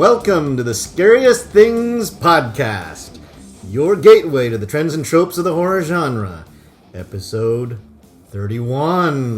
Welcome to the Scariest Things podcast, your gateway to the trends and tropes of the horror genre. Episode 31.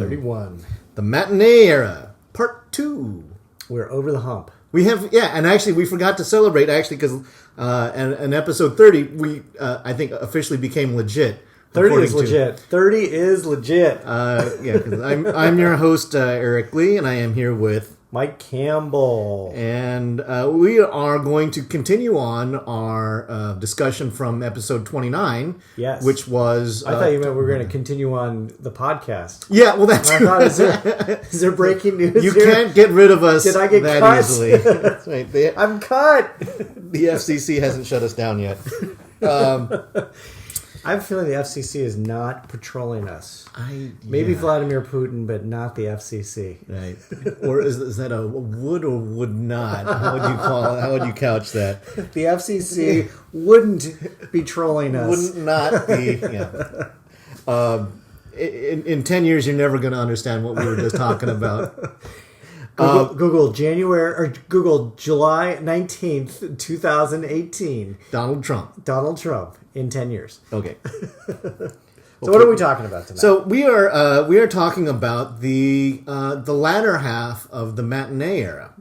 The Matinee Era, Part 2. We're over the hump. We have, and actually we forgot to celebrate, because in episode 30, we, I think, officially became legit. 30 is legit. 30 is legit. Because I'm your host, Eric Lee, and I am here with Mike Campbell. And we are going to continue on our discussion from episode 29. Yes. Which was... I thought you meant we were going to continue on the podcast. Yeah, well, that's... I thought, is there breaking news You here? can't get rid of us Did I get that cut? easily. That's right. I'm cut! The FCC hasn't shut us down yet. I have a feeling the FCC is not patrolling us. Maybe Vladimir Putin, but not the FCC. Right. Or is that a would or would not? How would you call it? How would you couch that? The FCC wouldn't be trolling us. Wouldn't not be. Yeah. In 10 years, you're never going to understand what we were just talking about. Google July 19th, 2018. Donald Trump in 10 years. Okay. So what are we talking about tonight? So we are talking about the latter half of the Matinee Era,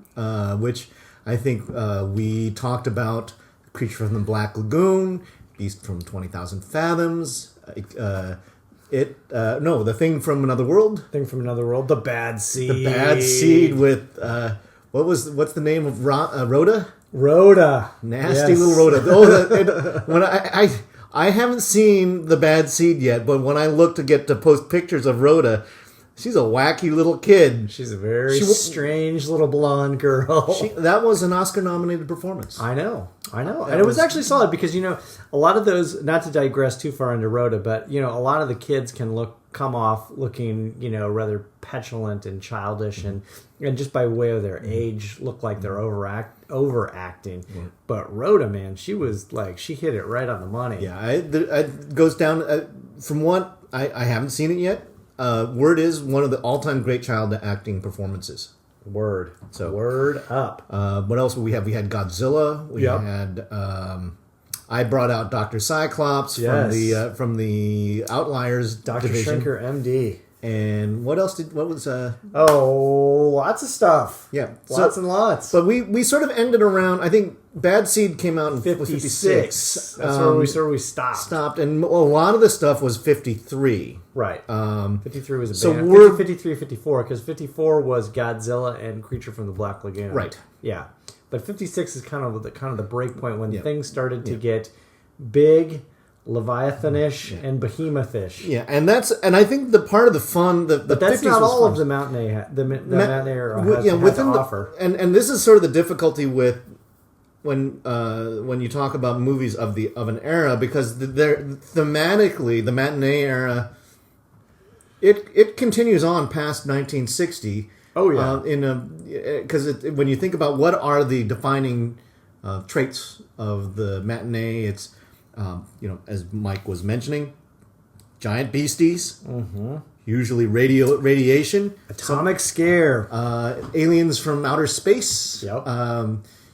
which I think we talked about Creature from the Black Lagoon, Beast from 20,000 Fathoms, The Thing from Another World. Thing from Another World, The Bad Seed. The Bad Seed with what's the name of Rhoda? Rhoda. Nasty little Rhoda. When I haven't seen The Bad Seed yet, but when I look to post pictures of Rhoda, she's a wacky little kid. She's a very strange little blonde girl. That was an Oscar-nominated performance. I know. And it was actually solid because, a lot of those, not to digress too far into Rhoda, but, a lot of the kids can come off looking, rather petulant and childish and just by way of their age look like they're overacting. Yeah. But Rhoda, man, she was she hit it right on the money. Yeah, it goes down from what I haven't seen it yet. Word is one of the all-time great child acting performances. Word up. What else would we have? We had Godzilla. We had. I brought out Dr. Cyclops from the Outliers Dr. division. Shrinker, MD. And what else lots of stuff. Yeah. Lots and lots. But we sort of ended around, I think Bad Seed came out in 56. That's where we stopped. And a lot of the stuff was 53. Right. 53 was a so band. we're 53, 54, because 54 was Godzilla and Creature from the Black Lagoon. Right. Yeah. But 56 is kind of the break point when things started to get big, Leviathan-ish and Behemoth-ish. Yeah, and I think the part of the fun, but that's 50s not was all fun. of the Matinee Era has to offer. And this is sort of the difficulty with when you talk about movies of an era, because thematically the Matinee Era it continues on past 1960. Oh yeah, because when you think about what are the defining traits of the matinee, it's as Mike was mentioning, giant beasties, usually radiation, atomic scare, aliens from outer space,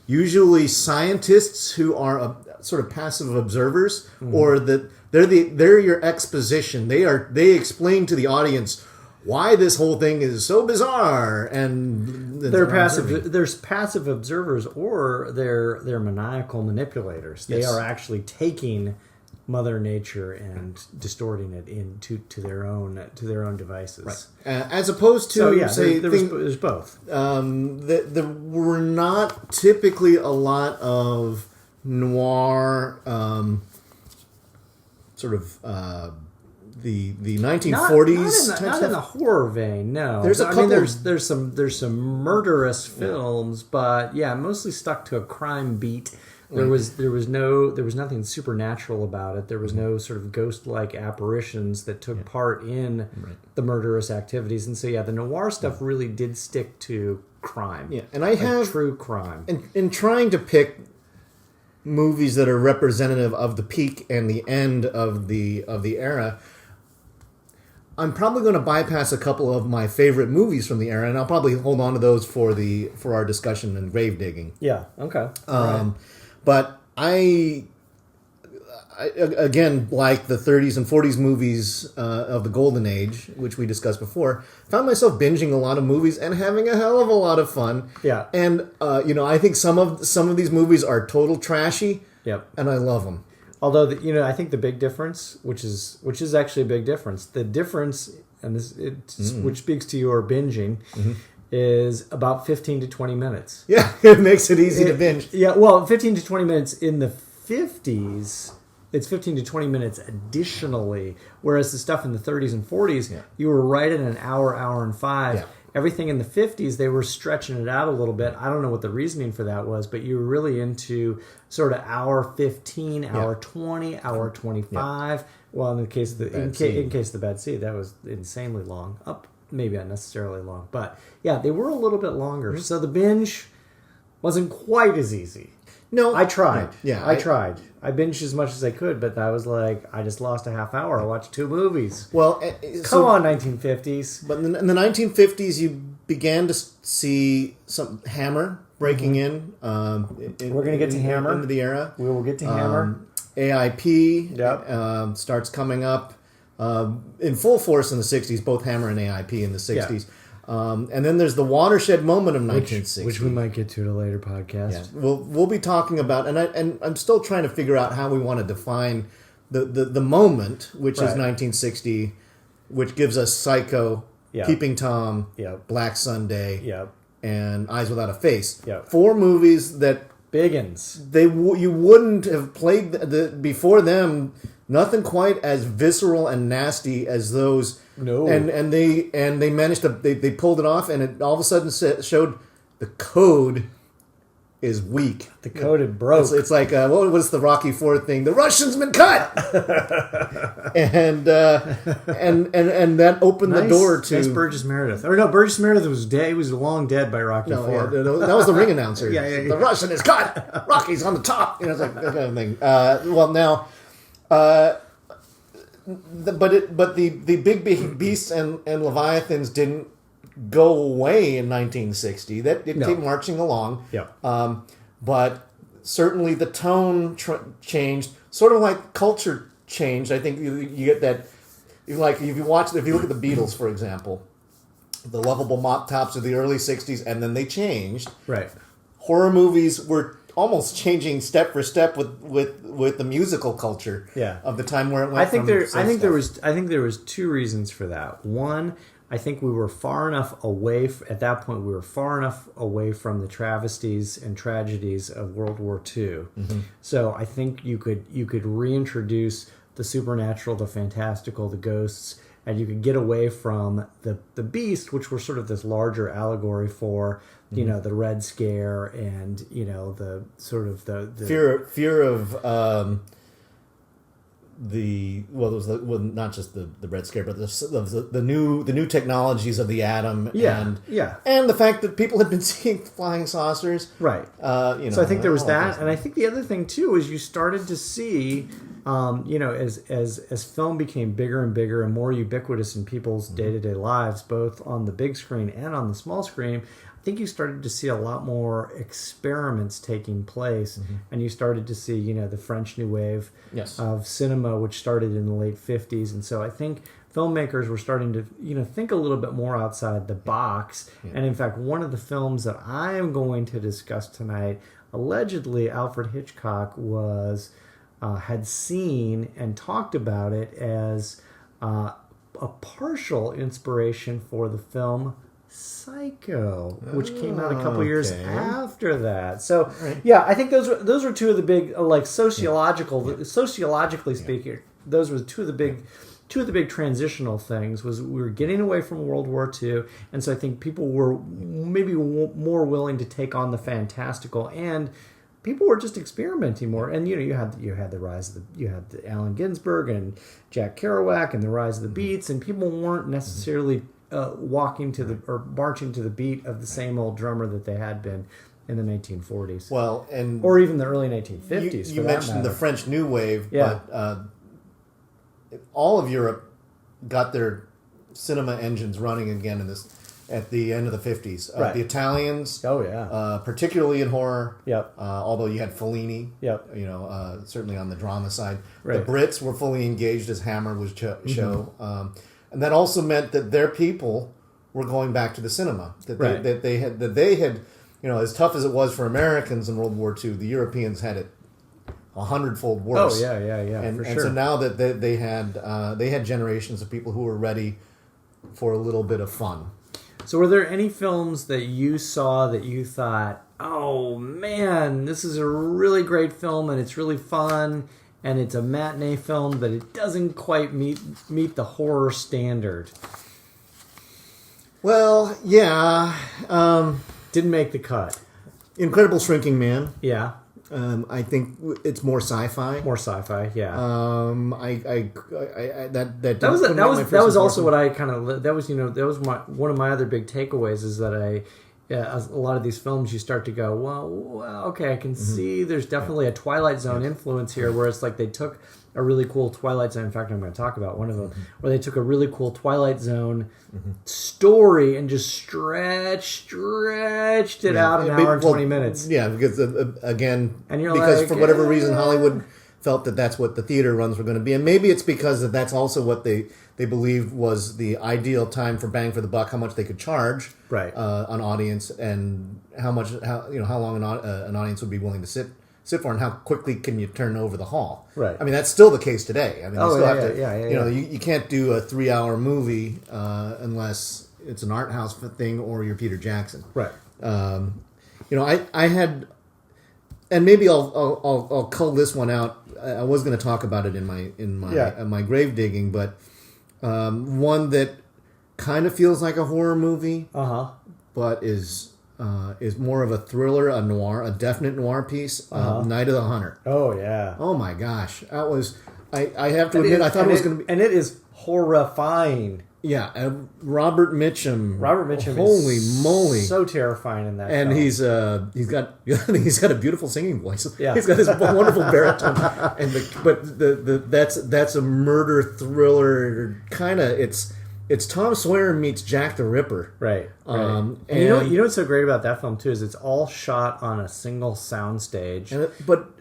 usually scientists who are sort of passive observers, or that they're your exposition. They explain to the audience why this whole thing is so bizarre, and there's passive observers, or they're maniacal manipulators. They are actually taking Mother Nature and distorting it into their own devices. Right. As opposed to there's both. There were not typically a lot of noir the 1940s not in the horror vein. No, there's there's some murderous films, but mostly stuck to a crime beat. There was nothing supernatural about it. There was no sort of ghost-like apparitions that took part in the murderous activities, and so the noir stuff really did stick to crime. Yeah, and I have true crime. In trying to pick movies that are representative of the peak and the end of the era, I'm probably going to bypass a couple of my favorite movies from the era, and I'll probably hold on to those for our discussion and grave digging. Yeah. Okay. Right. But I again, like the 30s and 40s movies of the Golden Age, which we discussed before, found myself binging a lot of movies and having a hell of a lot of fun. Yeah. And I think some of these movies are total trashy. Yep. And I love them. Although I think the big difference, which is actually a big difference, the difference, and which speaks to your binging, is about 15 to 20 minutes. Yeah, it makes it easy to binge. Yeah, well, 15 to 20 minutes in the 50s. It's 15 to 20 minutes additionally, whereas the stuff in the 30s and 40s, you were right at an hour and five. Yeah. Everything in the 50s, they were stretching it out a little bit. I don't know what the reasoning for that was, but you were really into sort of hour 15, hour 20, hour 25. Yeah. Well, in the case of the Bad Seed, that was insanely long. Maybe unnecessarily long. But yeah, they were a little bit longer. Mm-hmm. So the binge wasn't quite as easy. No. I tried. Yeah. I tried. I binged as much as I could, but I was like, I just lost a half hour. I watched 2 movies. Well, come on, 1950s. But in the 1950s, you began to see some Hammer breaking in. We're going to get to Hammer. Into the era. We will get to Hammer. AIP starts coming up in full force in the 60s, both Hammer and AIP in the 60s. Yeah. And then there's the watershed moment of 1960, which we might get to at a later podcast. Yeah. We'll be talking about, and I'm still trying to figure out how we want to define the moment, which is 1960, which gives us Psycho, Peeping Tom, Black Sunday, and Eyes Without a Face. 4 movies that biggins. You wouldn't have played before them. Nothing quite as visceral and nasty as those. No. And they managed to they pulled it off, and it all of a sudden showed the code is weak. The code had broke. It's like what was the Rocky IV thing? The Russian's been cut. and that opened the door to Burgess Meredith. Or no, Burgess Meredith was dead. He was long dead by Rocky IV. Yeah, that was the ring announcer. Yeah. The Russian is cut. Rocky's on the top. It's like that kind of thing. Well, now. But the big beasts and leviathans didn't go away in 1960. That it came marching along. Yeah. But certainly the tone changed, sort of like culture changed. I think you get that. Like if you look at the Beatles, for example, the lovable mop tops of the early 60s, and then they changed. Right. Horror movies were almost changing step for step with the musical culture of the time where it went. I think there was 2 reasons for that. One, I think we were far enough away at that point. We were far enough away from the travesties and tragedies of World War II. Mm-hmm. So I think you could reintroduce the supernatural, the fantastical, the ghosts, and you could get away from the beast, which were sort of this larger allegory for the Red Scare and the sort of the fear of not just the Red Scare, but the new technologies of the atom and the fact that people had been seeing flying saucers. Right. So I think there was that, and I think the other thing too is you started to see. As film became bigger and bigger and more ubiquitous in people's day-to-day lives, both on the big screen and on the small screen, I think you started to see a lot more experiments taking place, and you started to see, the French New Wave of cinema, which started in the late 50s. And so I think filmmakers were starting to, think a little bit more outside the box. Yeah. And in fact, one of the films that I am going to discuss tonight, allegedly Alfred Hitchcock had seen and talked about it as a partial inspiration for the film Psycho, which came out a couple years after that. So, I think those were 2 of the big, sociologically speaking, those were two of the big transitional things. Was we were getting away from World War II, and so I think people were maybe more willing to take on the fantastical, and people were just experimenting more. And you had the rise of you had the Allen Ginsberg and Jack Kerouac and the rise of the beats, and people weren't necessarily marching to the beat of the same old drummer that they had been in the 1940s. Well, or even the early 1950s. You mentioned the French New Wave, but all of Europe got their cinema engines running again in this at the end of the 50s. Right. The Italians, Oh yeah. particularly in horror. Yep. Although you had Fellini. Yep. Certainly on the drama side. Right. The Brits were fully engaged as Hammer was show, and that also meant that their people were going back to the cinema. That they had. As tough as it was for Americans in World War II, the Europeans had it 100-fold worse. Oh yeah, And for sure. so now that they had generations of people who were ready for a little bit of fun. So were there any films that you saw that you thought, oh man, this is a really great film and it's really fun and it's a matinee film, but it doesn't quite meet the horror standard? Well, yeah. Didn't make the cut. Incredible Shrinking Man. Yeah. I think it's more sci-fi. More sci-fi, yeah. That was also what I kind of one of my other big takeaways is that a lot of these films you start to go, well okay, I can see there's definitely a Twilight Zone influence here, where it's like they took a really cool Twilight Zone. In fact, I'm going to talk about one of them where they took a really cool Twilight Zone story and just stretched it out an hour and 20 minutes. Yeah, because again, and you're because like, for whatever reason Hollywood felt that that's what the theater runs were going to be, and maybe it's because that's also what they believed was the ideal time for bang for the buck, how much they could charge right. An audience, and how long an audience would be willing to sit for, and how quickly can you turn over the hall. Right. I mean, that's still the case today. I mean, you still have to. Yeah. You can't do a 3-hour movie unless it's an art house thing or you're Peter Jackson. Right. I had, and maybe I'll cull this one out. I was going to talk about it in my grave digging, but one that kind of feels like a horror movie, but is more of a thriller, a noir, a definite noir piece. Night of the Hunter. Oh yeah. Oh my gosh, that was. I have to admit, I thought it was going to be, and it is horrifying. Yeah, Robert Mitchum. Holy is moly, so terrifying in that. And film. he's got a beautiful singing voice. Yeah. He's got this wonderful baritone. That's a murder thriller kind of. It's Tom Sawyer meets Jack the Ripper. Right. And you know what's so great about that film too is it's all shot on a single soundstage.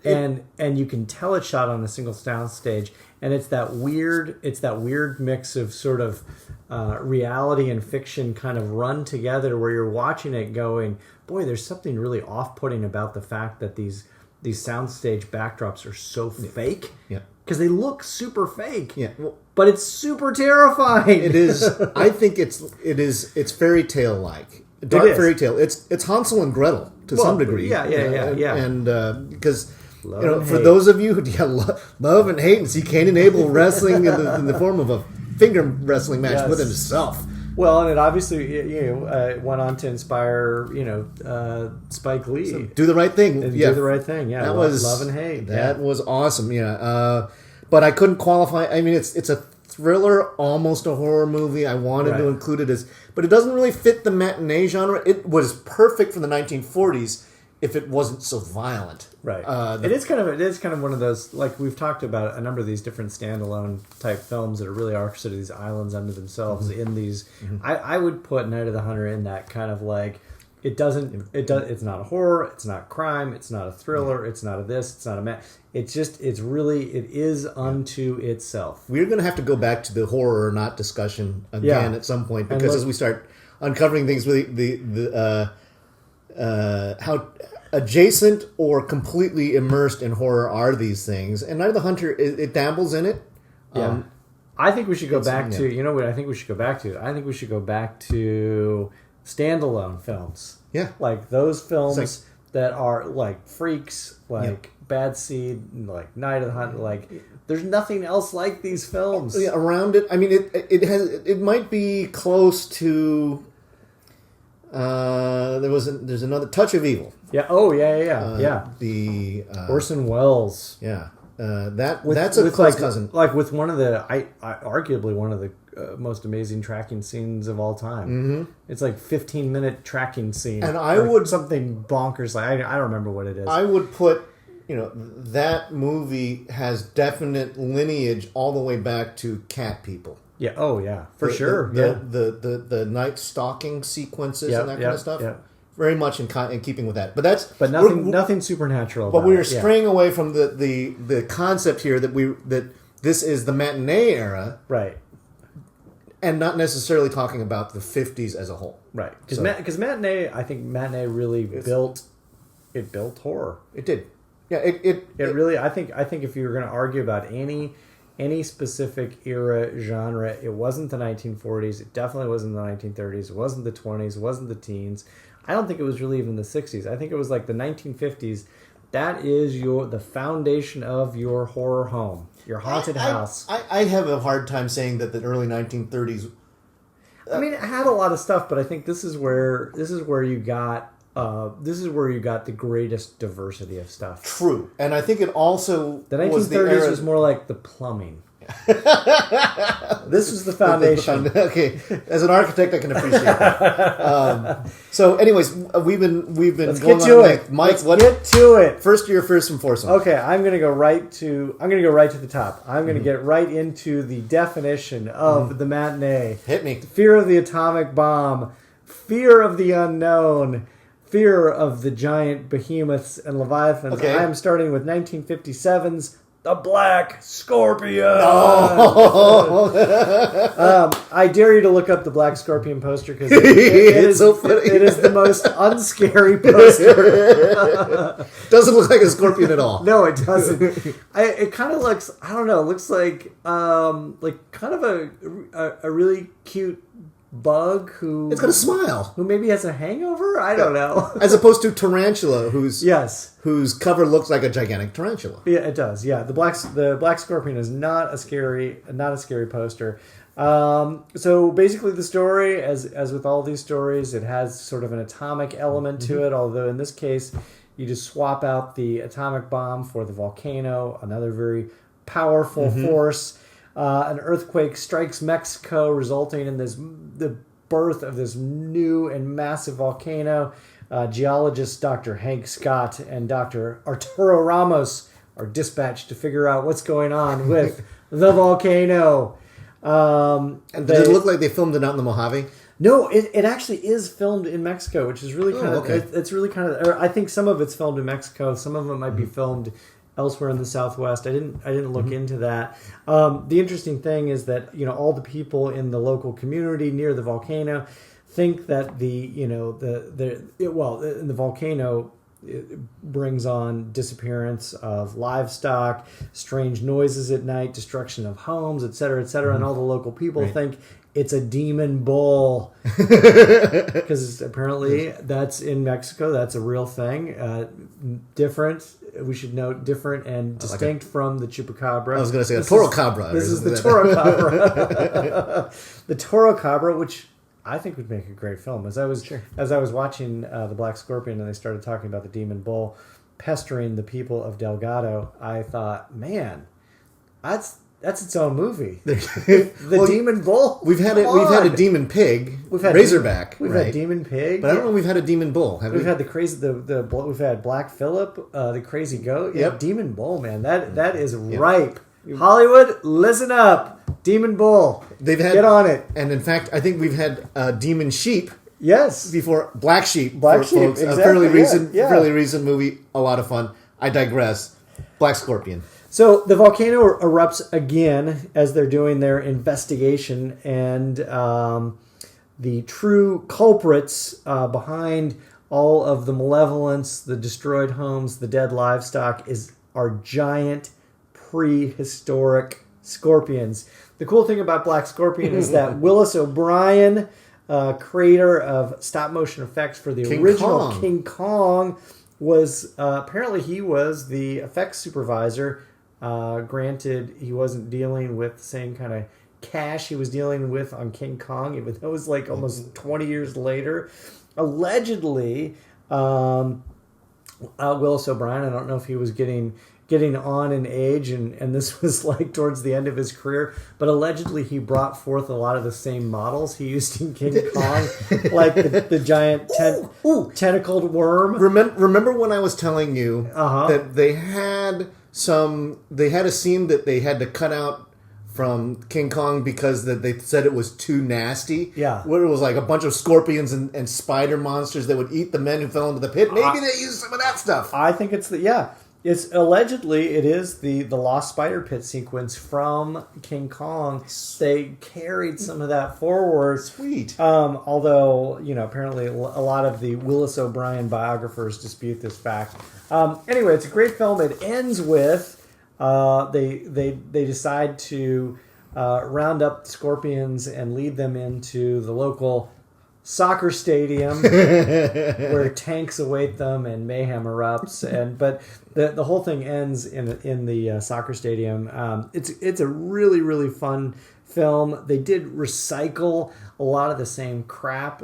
And you can tell it's shot on a single soundstage, and it's that weird mix of sort of reality and fiction kind of run together, where you're watching it going, boy, there's something really off-putting about the fact that these soundstage backdrops are so fake. Yeah. Because they look super fake. Yeah. Well, but it's super terrifying. It is. I think it's fairy tale like. Dark fairy tale. It's Hansel and Gretel to some degree. Yeah. And because for those of you who love and hate and see Cain and Abel wrestling in the form of a finger wrestling match with himself. Well, and it obviously went on to inspire Spike Lee. So do the right thing. Do the right thing. Yeah, that was love and hate. That was awesome. Yeah, but I couldn't qualify. I mean, it's a thriller, almost a horror movie. I wanted to include it but it doesn't really fit the matinee genre. It was perfect for the 1940s if it wasn't so violent. Right. It is kind of one of those, like we've talked about a number of these different standalone type films that really are sort of these islands unto themselves in these. I would put Night of the Hunter in that kind of like, it's not a horror, it's not crime, it's not a thriller, it's not a this, it's not a it is unto itself. We're going to have to go back to the horror or not discussion again at some point, because as we start uncovering things with the how adjacent or completely immersed in horror are these things, and Night of the Hunter it dabbles in it. Yeah. I think we should go back to, you know what I think we should go back to? I think we should go back to standalone films. Yeah. Like those films that are like Freaks, like Bad Seed, like Night of the Hunter, like there's nothing else like these films. Yeah, around it. I mean, it might be close to there's another Touch of Evil. Yeah. Oh yeah. The Orson Welles. Yeah. That's a close cousin. Like with one of the arguably one of the most amazing tracking scenes of all time. Mm-hmm. It's like 15-minute tracking scene, and I would something bonkers. Like I don't remember what it is. I would put that movie has definite lineage all the way back to Cat People. Yeah. Oh, yeah. For the, sure. The night stalking sequences and that kind of stuff. Yep. Very much in keeping with that. But nothing supernatural. But about we were it. straying away from the concept here that this is the Matinee era, Right. and not necessarily talking about the 50s as a whole. Right. Because Matinee really built horror. It did. Yeah. It really. I think if you were going to argue about any specific era genre, it wasn't the 1940s. It definitely wasn't the 1930s. It wasn't the 20s. It wasn't the teens. I don't think it was really even the 60s. I think it was like the 1950s. That is the foundation of your horror home, your haunted house. I have a hard time saying that the early 1930s. I mean, it had a lot of stuff, but I think this is where you got the greatest diversity of stuff. True, and I think it also the 1930s was more like the plumbing. This was the foundation. Okay, as an architect, I can appreciate that. So, anyways, we've been Let's going get to on. it. Mike, Get to it. First and foremost. Okay, I'm gonna go right to the top. I'm gonna get right into the definition of the matinee. Hit me. Fear of the atomic bomb, fear of the unknown, fear of the giant behemoths and leviathans. Okay. I am starting with 1957's The Black Scorpion. I dare you to look up the Black Scorpion poster because It's so funny. It is the most unscary poster. Doesn't look like a scorpion at all. No, it doesn't. It kind of looks. I don't know. It looks like kind of a really cute bug who It's got a smile. who maybe has a hangover. I don't know. As opposed to Tarantula, whose cover looks like a gigantic tarantula. Yeah, it does. Yeah, the black scorpion is not a scary poster. So basically, the story, as with all these stories, it has sort of an atomic element to it. Although in this case, you just swap out the atomic bomb for the volcano, another very powerful force. An earthquake strikes Mexico, resulting in the birth of this new and massive volcano. Geologists Dr. Hank Scott and Dr. Arturo Ramos are dispatched to figure out what's going on with the volcano. And does it look like they filmed it out in the Mojave? No, it actually is filmed in Mexico, which is really kind of okay. it's really kind of. I think some of it's filmed in Mexico, some of it might be filmed elsewhere in the Southwest. I didn't look into that. The interesting thing is that all the people in the local community near the volcano think that the volcano brings on disappearance of livestock, strange noises at night, destruction of homes, etc., and all the local people think it's a demon bull because apparently that's in Mexico. That's a real thing. Different. We should note different and distinct from the chupacabra. I was going to say a toro cabra. This is the toro cabra. The toro cabra, which I think would make a great film. As I was watching The Black Scorpion and they started talking about the demon bull pestering the people of Delgado, I thought, man, that's its own movie. Demon bull. We've had a demon pig. We've had Razorback. We've had demon pig. But I don't know. We've had a demon bull. We've had the crazy we've had Black Phillip, the crazy goat. Yeah, demon bull, man. That is ripe. Hollywood, listen up. Demon bull. Get on it. And in fact, I think we've had demon sheep. Yes. Before Black Sheep. Folks. Exactly. A fairly recent movie. A lot of fun. I digress. Black Scorpion. So the volcano erupts again as they're doing their investigation, and the true culprits behind all of the malevolence, the destroyed homes, the dead livestock are giant prehistoric scorpions. The cool thing about Black Scorpion is that Willis O'Brien, creator of stop motion effects for the original King Kong, was apparently he was the effects supervisor. Granted, he wasn't dealing with the same kind of cash he was dealing with on King Kong. It was like almost 20 years later. Allegedly, Willis O'Brien, I don't know if he was getting on in age, and this was like towards the end of his career, but allegedly he brought forth a lot of the same models he used in King Kong, like the giant tentacled worm. Remember when I was telling you that they had a scene that they had to cut out from King Kong because they said it was too nasty. Yeah. Where it was like a bunch of scorpions and spider monsters that would eat the men who fell into the pit. Maybe they used some of that stuff. I think it's It's allegedly it is the Lost Spider Pit sequence from King Kong. They carried some of that forward. Sweet. Although apparently a lot of the Willis O'Brien biographers dispute this fact. Anyway, it's a great film. It ends with they decide to round up scorpions and lead them into the local soccer stadium where tanks await them and mayhem erupts. But the whole thing ends in the soccer stadium. It's a really, really fun film. They did recycle a lot of the same crap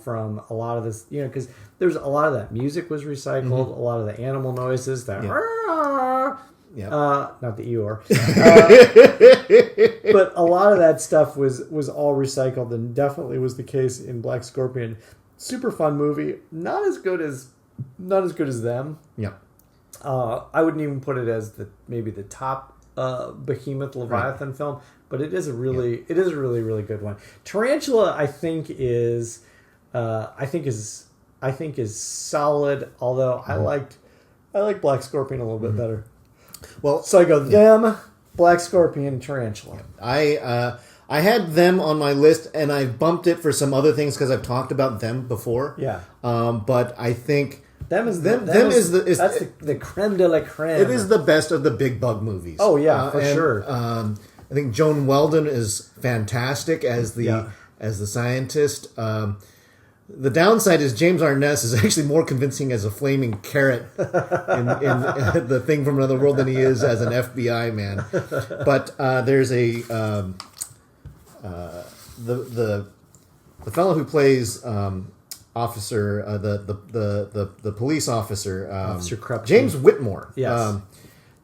from a lot of this, because there's a lot of that music was recycled, a lot of the animal noises, that not the Eeyore. But a lot of that stuff was all recycled, and definitely was the case in Black Scorpion. Super fun movie. Not as good as them. Yeah. I wouldn't even put it as maybe the top Behemoth Leviathan film, but it is a really really good one. Tarantula, I think is solid. Although I like Black Scorpion a little bit better. Well, so I go them, Black Scorpion, Tarantula. I had them on my list, and I bumped it for some other things because I've talked about them before. Yeah. But I think them is the creme de la creme. It is the best of the big bug movies. Oh yeah, for sure. I think Joan Weldon is fantastic as the scientist. The downside is James Arness is actually more convincing as a flaming carrot in the Thing from Another World than he is as an FBI man. But there's the fellow who plays officer the police officer Officer Krupke. James Whitmore. Yes.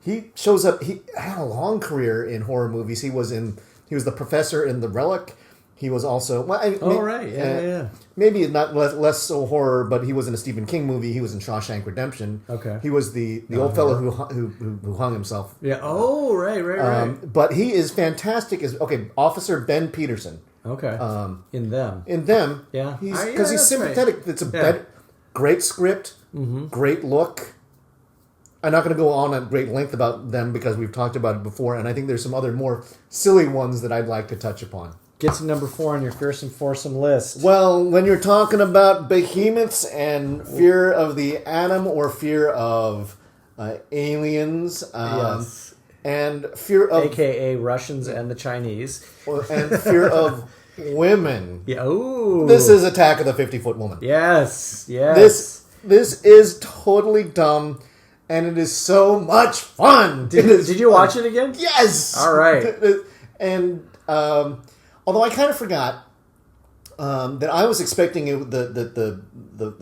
He shows up. He had a long career in horror movies. He was the professor in The Relic. He was also maybe not less so horror, but he was in a Stephen King movie. He was in Shawshank Redemption. Okay, he was the old fellow who hung himself. Yeah. Oh, right. But he is fantastic as Officer Ben Peterson. Okay. In them. Yeah. Because he's sympathetic. Right. It's a great script, great look. I'm not going to go on at great length about them because we've talked about it before, and I think there's some other more silly ones that I'd like to touch upon. Get to number 4 on your fearsome foursome list. Well, when you're talking about behemoths and fear of the atom or fear of aliens, and fear of... AKA Russians and the Chinese. And fear of women. Yeah. Ooh. This is Attack of the 50-Foot Woman. Yes. This is totally dumb, and it is so much fun. Did you watch it again? Yes. All right. And... although I kind of forgot that I was expecting the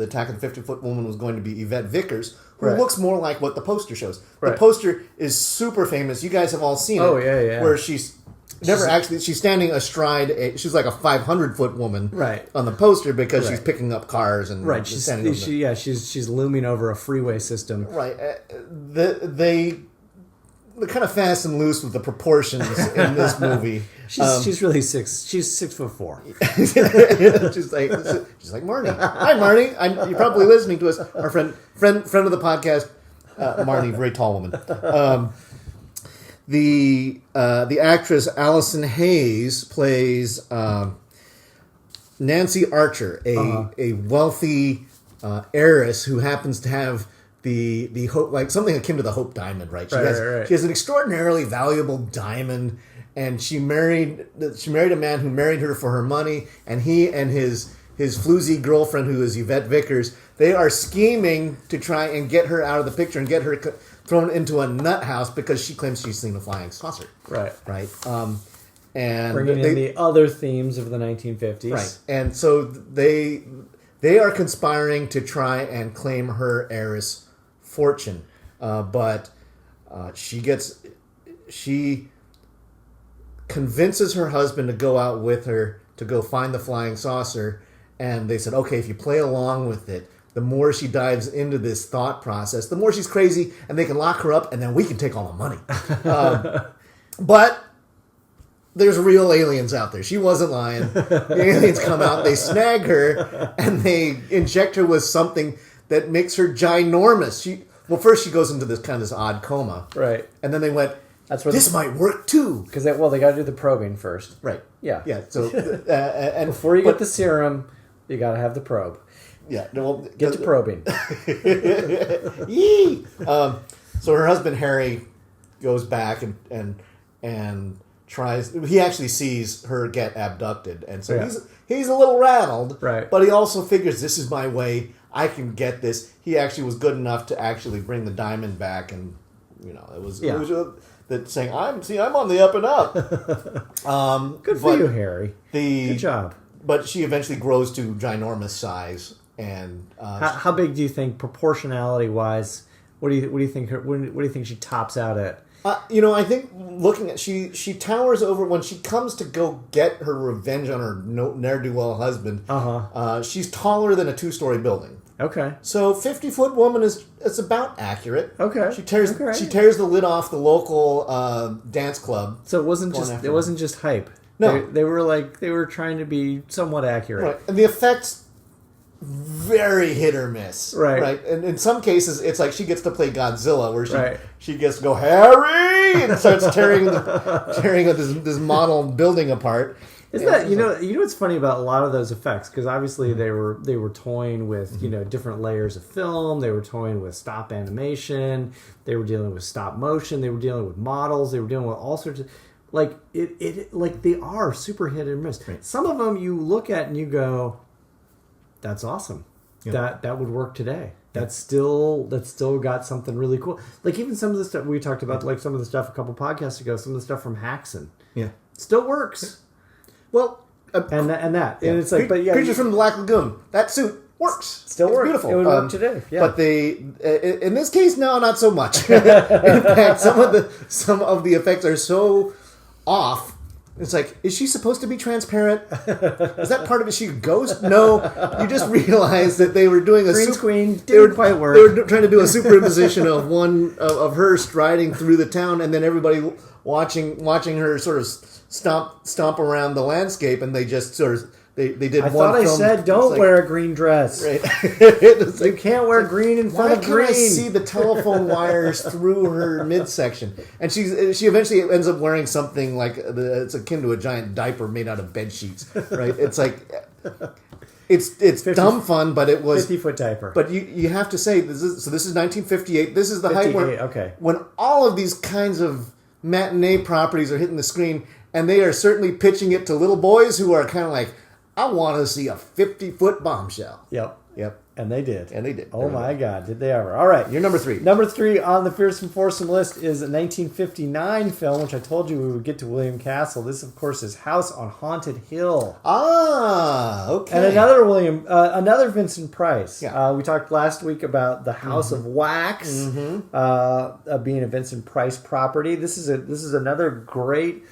Attack of the 50-Foot Woman was going to be Yvette Vickers, who looks more like what the poster shows. Right. The poster is super famous. You guys have all seen it. Oh, yeah. Where she's standing astride she's like a 500-foot woman on the poster because she's picking up cars and she's looming over a freeway system. Right. They're kind of fast and loose with the proportions in this movie. She's really 6. She's 6'4". she's like Marnie. Hi, Marnie. You're probably listening to us. Our friend of the podcast, Marnie, very tall woman. The actress Allison Hayes plays Nancy Archer, a wealthy heiress who happens to have the hope, like something akin to the Hope Diamond, right? She has an extraordinarily valuable diamond, and she married a man who married her for her money, and he and his floozy girlfriend, who is Yvette Vickers, they are scheming to try and get her out of the picture and get her thrown into a nut house because she claims she's seen a flying saucer. Right. And bringing in the other themes of the 1950s. Right. And so they are conspiring to try and claim her heiress fortune, but she convinces her husband to go out with her to go find the flying saucer, and they said, okay, if you play along with it, the more she dives into this thought process, the more she's crazy, and they can lock her up, and then we can take all the money. But there's real aliens out there. She wasn't lying. The aliens come out, they snag her, and they inject her with something that makes her ginormous. First she goes into this kind of this odd coma. Right. And then they went, that's where this might work too. Because they got to do the probing first. Right. Yeah. Yeah. So and before you get the serum, you got to have the probe. Yeah. Well, get to probing. Yee! So her husband Harry goes back and tries. He actually sees her get abducted, and so he's a little rattled. Right. But he also figures, this is my way. I can get this. He actually was good enough to actually bring the diamond back, and it was that saying, I'm on the up and up. Good for you, Harry. Good job. But she eventually grows to ginormous size, and how big do you think, proportionality wise? What do you think? What do you think she tops out at? I think looking at she towers over when she comes to go get her revenge on her ne'er-do-well husband. She's taller than a 2-story building. Okay. So 50-foot woman is about accurate. Okay. She tears the lid off the local dance club. So it wasn't just hype. No, they were trying to be somewhat accurate. Right, and the effects very hit or miss. Right, and in some cases it's like she gets to play Godzilla, where she gets to go Harry and starts tearing this model building apart. Isn't that what's funny about a lot of those effects? Because obviously they were toying with different layers of film. They were toying with stop animation. They were dealing with stop motion. They were dealing with models. They were dealing with all sorts of they are super hit and miss. Right. Some of them you look at and you go, that's awesome. Yeah. That would work today. That's still got something really cool. Like even some of the stuff we talked about, like some of the stuff a couple podcasts ago, some of the stuff from Haxon. Yeah, still works. Well, and it's like, but yeah, Creatures from the Black Lagoon. That suit works. Still works. Beautiful. It would work today. Yeah. But in this case, no, not so much. In fact, some of the effects are so off. It's like, is she supposed to be transparent? Is that part of it? She a ghost? No. You just realize that they were doing a green screen. Didn't quite work. They were trying to do a superimposition of one of her striding through the town, and then everybody watching her sort of stomp around the landscape, and they just sort of they did. I thought I said don't wear a green dress. Right. You can't wear green in front of green. Why can't I see the telephone wires through her midsection? And she eventually ends up wearing something like it's akin to a giant diaper made out of bed sheets. Right? It's like it's 50, dumb fun, but it was 50-foot diaper. But you have to say this is 1958. This is the height where when all of these kinds of matinee properties are hitting the screen, and they are certainly pitching it to little boys who are kind of like, I want to see a 50-foot bombshell. Yep. And they did. Oh my God, did they ever. All right. You're number 3. Number 3 on the Fearsome Foursome list is a 1959 film, which I told you we would get to William Castle. This, of course, is House on Haunted Hill. Ah, okay. And another Vincent Price. Yeah. We talked last week about The House of Wax being a Vincent Price property. This is another great...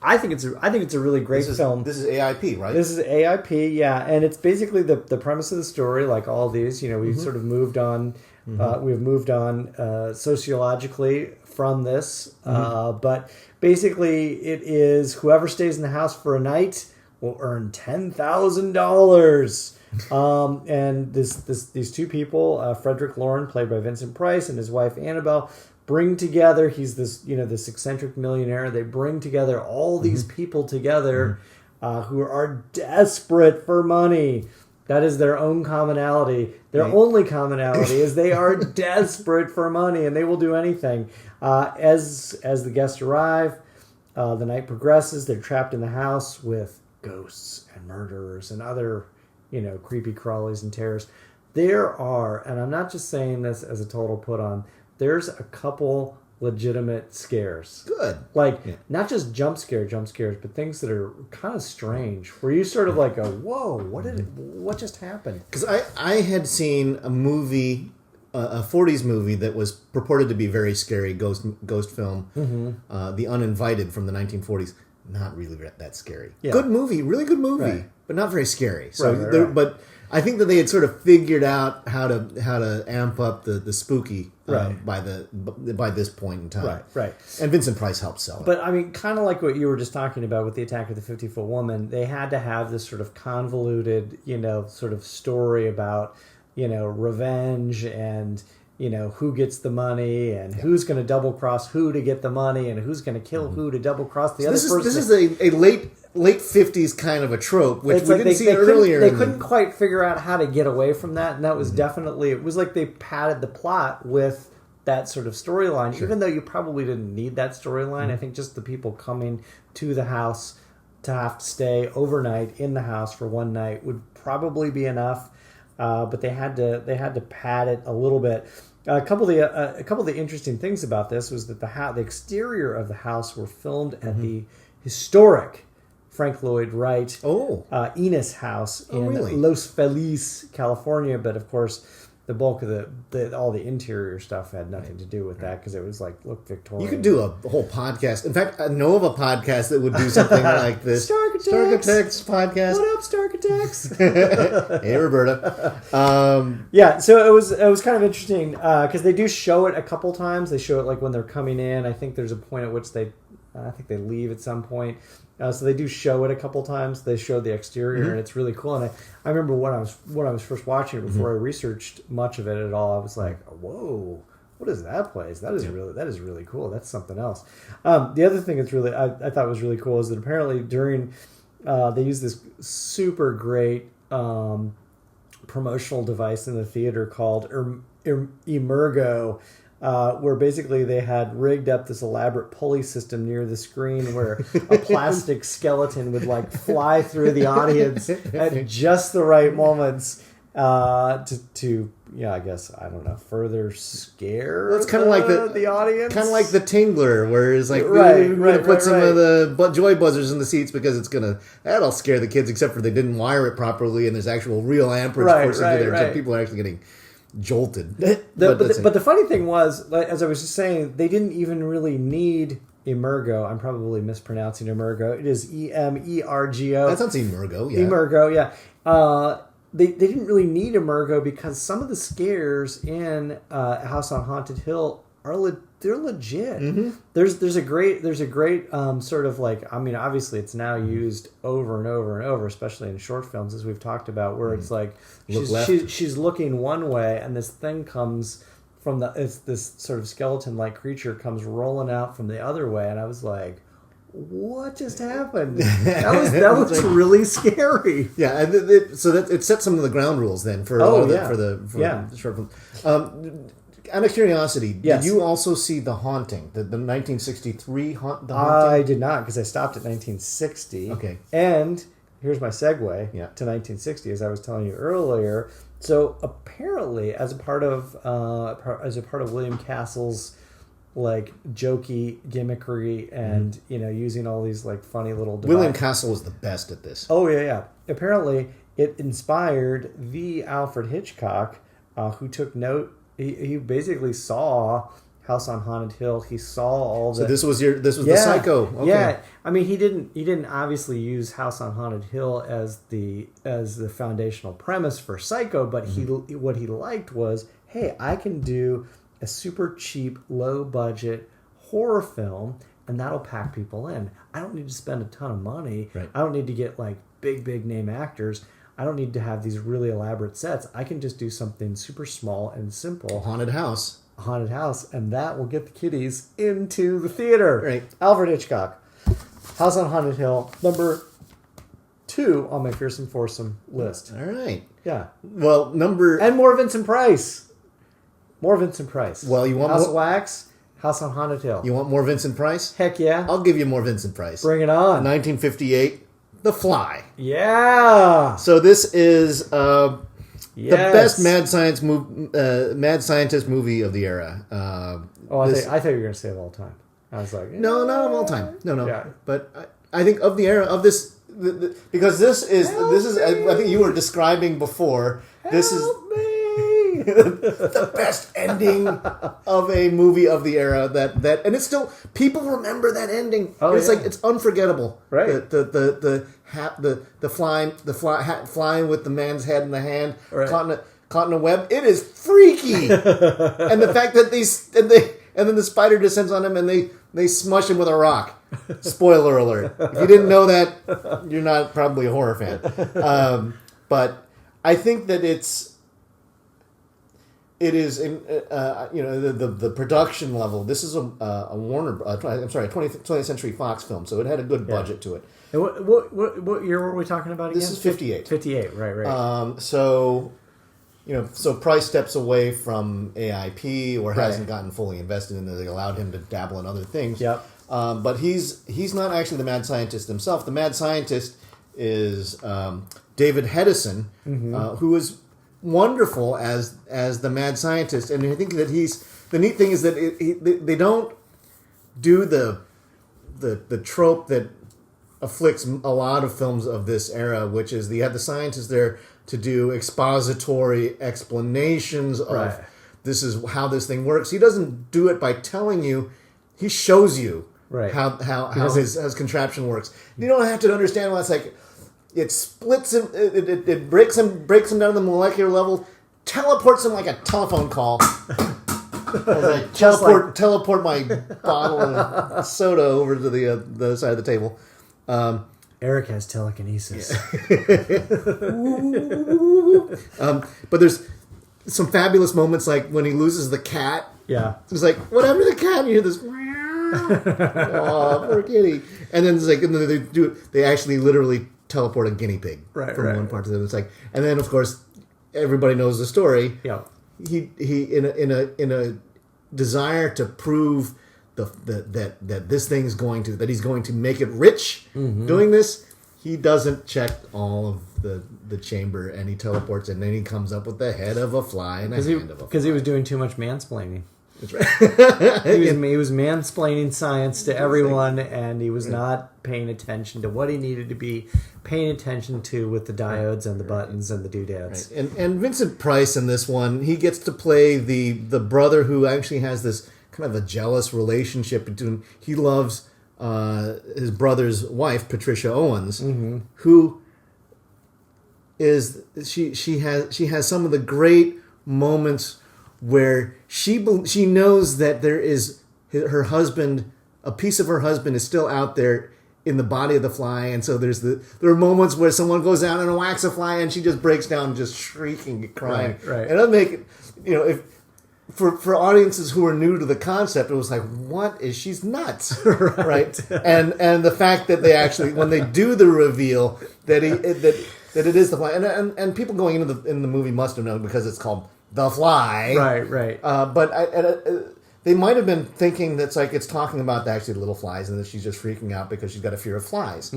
I think it's a really great film. This is AIP, right? This is AIP, yeah, and it's basically the premise of the story. Like all these, we've sort of moved on. We've moved on sociologically from this, but basically, it is whoever stays in the house for a night will earn $10,000. And these two people, Frederick Lauren, played by Vincent Price, and his wife Annabelle, bring together, he's this eccentric millionaire. They bring together all these people together who are desperate for money. That is their own commonality. Their only commonality is they are desperate for money, and they will do anything. As the guests arrive, the night progresses. They're trapped in the house with ghosts and murderers and other, creepy crawlies and terrors. There are, and I'm not just saying this as a total put on, there's a couple legitimate scares. Good. Not just jump scares, but things that are kind of strange, where you sort of like go, whoa, what just happened? Because I had seen a movie, a 40s movie that was purported to be very scary, ghost film, The Uninvited from the 1940s. Not really that scary. Yeah. Good movie, really good movie, but not very scary. So, right. But I think that they had sort of figured out how to amp up the spooky by this point in time. Right. And Vincent Price helped sell it. But I mean, kind of like what you were just talking about with the Attack of the 50-Foot Woman, they had to have this sort of convoluted, sort of story about, revenge and, who gets the money and who's going to double cross who to get the money and who's going to kill who to double cross the other person. This is a late 50s kind of a trope, which we didn't see earlier. They couldn't quite figure out how to get away from that, and that was definitely, it was like they padded the plot with that sort of storyline, even though you probably didn't need that storyline. I think just the people coming to the house to have to stay overnight in the house for one night would probably be enough, but they had to pad it a little bit. A couple of the interesting things about this was that the exterior of the house were filmed at the historic Frank Lloyd Wright Enos house in Los Feliz, California. But of course, the bulk of all the interior stuff had nothing to do with that because it was like, look, Victorian. You could do a whole podcast. In fact, I know of a podcast that would do something like this. Starkitects podcast. What up, Starkitects? Hey, Roberta. So it was kind of interesting because they do show it a couple times. They show it like when they're coming in. I think there's a point at which they leave at some point. So they do show it a couple times. They show the exterior, and it's really cool. And I remember when I was first watching it before I researched much of it at all. I was like, "Whoa, what is that place? That is really cool. That's something else." The other thing that's really I thought was really cool is that apparently during they used this super great promotional device in the theater called Emergo. Where basically they had rigged up this elaborate pulley system near the screen where a plastic skeleton would like fly through the audience at just the right moments to I guess, I don't know, further scare it's kind of like the audience. Kind of like the Tingler, where it's like, we're going to put some of the joy buzzers in the seats because that'll scare the kids, except for they didn't wire it properly and there's actual real amperage force into there. So people are actually getting jolted. But the funny thing was, as I was just saying, they didn't even really need Emergo. I'm probably mispronouncing Emergo. It is Emergo. That sounds Emergo, yeah. Emergo, yeah. They didn't really need Emergo because some of the scares in House on Haunted Hill they're legit. Mm-hmm. There's a great sort of like, I mean, obviously it's now used over and over and over, especially in short films, as we've talked about, where it's like she's looking one way and this thing comes from this sort of skeleton-like creature comes rolling out from the other way, and I was like, what just happened? That was really scary. Yeah, and so that it set some of the ground rules then for the short film. Out of curiosity, did you also see The Haunting, the 1963 The Haunting? I did not, because I stopped at 1960. Okay. And here's my segue to 1960, as I was telling you earlier. So apparently, as a part of William Castle's like jokey gimmickry and using all these like funny little devices. William Castle was the best at this. Oh yeah. Apparently, it inspired the Alfred Hitchcock, who took note. He basically saw House on Haunted Hill. He saw all the. So this was the Psycho. Okay. Yeah, I mean he didn't obviously use House on Haunted Hill as the foundational premise for Psycho, but what he liked was, hey, I can do a super cheap, low budget horror film, and that'll pack people in. I don't need to spend a ton of money. Right. I don't need to get like big name actors. I don't need to have these really elaborate sets. I can just do something super small and simple. A haunted house, and that will get the kiddies into the theater. Right. Alfred Hitchcock, House on Haunted Hill, number 2 on my fearsome foursome list. All right. Yeah. Well, and more Vincent Price. Well, you want House more... of Wax, House on Haunted Hill. You want more Vincent Price? Heck yeah. I'll give you more Vincent Price. Bring it on. 1958. The Fly. Yeah. So this is the best mad scientist movie of the era. I thought you were going to say of all time. I was like, no, not of all time. No. Yeah. But I think of the era of this, because this is I think you were describing before. Help me. the best ending of a movie of the era. That and it's still people remember that ending. Oh, it's like it's unforgettable. Right. The flying with the man's head in the hand, right. caught in a web. It is freaky, and the fact that and then the spider descends on him and they smush him with a rock. Spoiler alert. If you didn't know that, you're not probably a horror fan. But I think that it is in the production level. This is a Warner. I'm sorry, 20th Century Fox film, so it had a good budget to it. And what year were we talking about again? This is 58. 58, right. So Price steps away from AIP or hasn't gotten fully invested in it. They allowed him to dabble in other things. Yep. But he's not actually the mad scientist himself. The mad scientist is David Hedison, who is wonderful as the mad scientist. And I think that the neat thing is that they don't do the trope that afflicts a lot of films of this era, which is you have the scientist there to do expository explanations of this is how this thing works. He doesn't do it by telling you; he shows you how his contraption works. You don't have to understand why it's like. It splits him. It breaks him down to the molecular level. Teleports him like a telephone call. Teleport my bottle of soda over to the other side of the table. Eric has telekinesis. But there's some fabulous moments, like when he loses the cat. Yeah, it's like whatever the cat. And you hear this. Oh, poor kitty. And then it's like, and then they actually literally teleport a guinea pig from one part to the other. It's like, and then of course everybody knows the story. Yeah, he in a desire to prove that this thing's that he's going to make it rich doing this. He doesn't check all of the chamber, and he teleports, and then he comes up with the head of a fly and a hand of a fly. Because he was doing too much mansplaining. That's right. he was mansplaining science to everyone, and he was not paying attention to what he needed to be paying attention to with the diodes and the buttons and the doodads. Right. And Vincent Price in this one, he gets to play the brother who actually has this kind of a jealous relationship between. He loves his brother's wife, Patricia Owens, who is she has some of the great moments where she knows that there is her husband, a piece of her husband is still out there in the body of the fly, and so there are moments where someone goes down and whacks a fly, and she just breaks down, just shrieking, and crying. Right. And it'll make it, if for audiences who are new to the concept, it was like, what is she's nuts, right? And the fact that they actually, when they do the reveal that that it is the fly, and people going into the movie must have known because it's called The Fly, right. But they might have been thinking that's like it's talking about actually the little flies, and that she's just freaking out because she's got a fear of flies,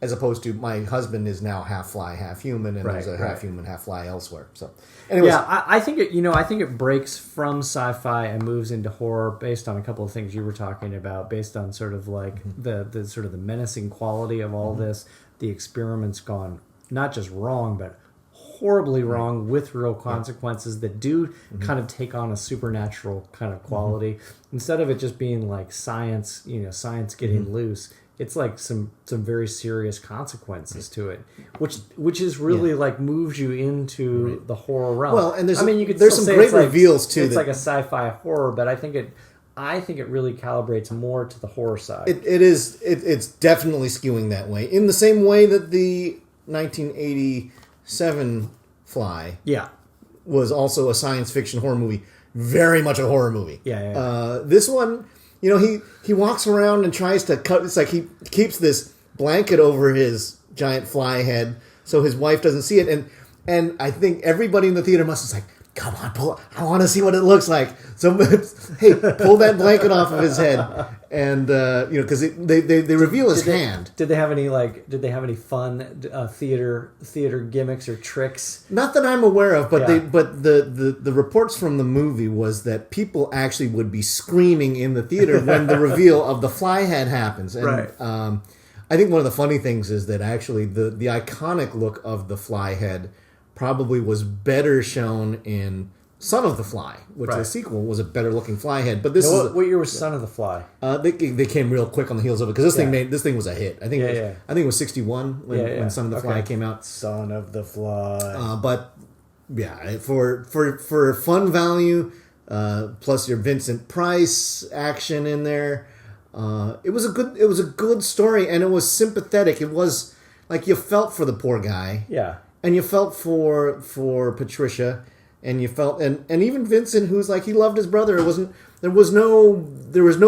as opposed to my husband is now half fly, half human, and there's a half human, half fly elsewhere. So, anyways, I think it breaks from sci-fi and moves into horror based on a couple of things you were talking about, based on sort of like the sort of the menacing quality of all this. The experiment's gone not just wrong, but horribly wrong with real consequences that do kind of take on a supernatural kind of quality. Instead of it just being like science getting loose, it's like some very serious consequences to it, which is really like moves you into the horror realm. Well, and there's there's some great reveals too. It's like a sci-fi horror, but I think it really calibrates more to the horror side. It's definitely skewing that way, in the same way that the 1987 Fly was also a science fiction horror movie, very much a horror movie. This one, he walks around and tries to cut. It's like he keeps this blanket over his giant fly head so his wife doesn't see it, and I think everybody in the theater must have like, come on, I want to see what it looks like. So, hey, pull that blanket off of his head, and because they reveal his hand. Did they have any fun theater gimmicks or tricks? Not that I'm aware of, but the reports from the movie was that people actually would be screaming in the theater when the reveal of the fly head happens. And, I think one of the funny things is that actually the iconic look of the fly head probably was better shown in Son of the Fly, which Right. the sequel was a better looking fly head. But this Now, is what year was Son of the Fly? they came real quick on the heels of it because this thing was a hit. I think I think it was 61 when Son of the Fly came out. Son of the Fly. But yeah, for fun value, plus your Vincent Price action in there, it was a good story, and it was sympathetic. It was like you felt for the poor guy, Yeah. and you felt for Patricia, and you felt and even Vincent, who's like he loved his brother. There was no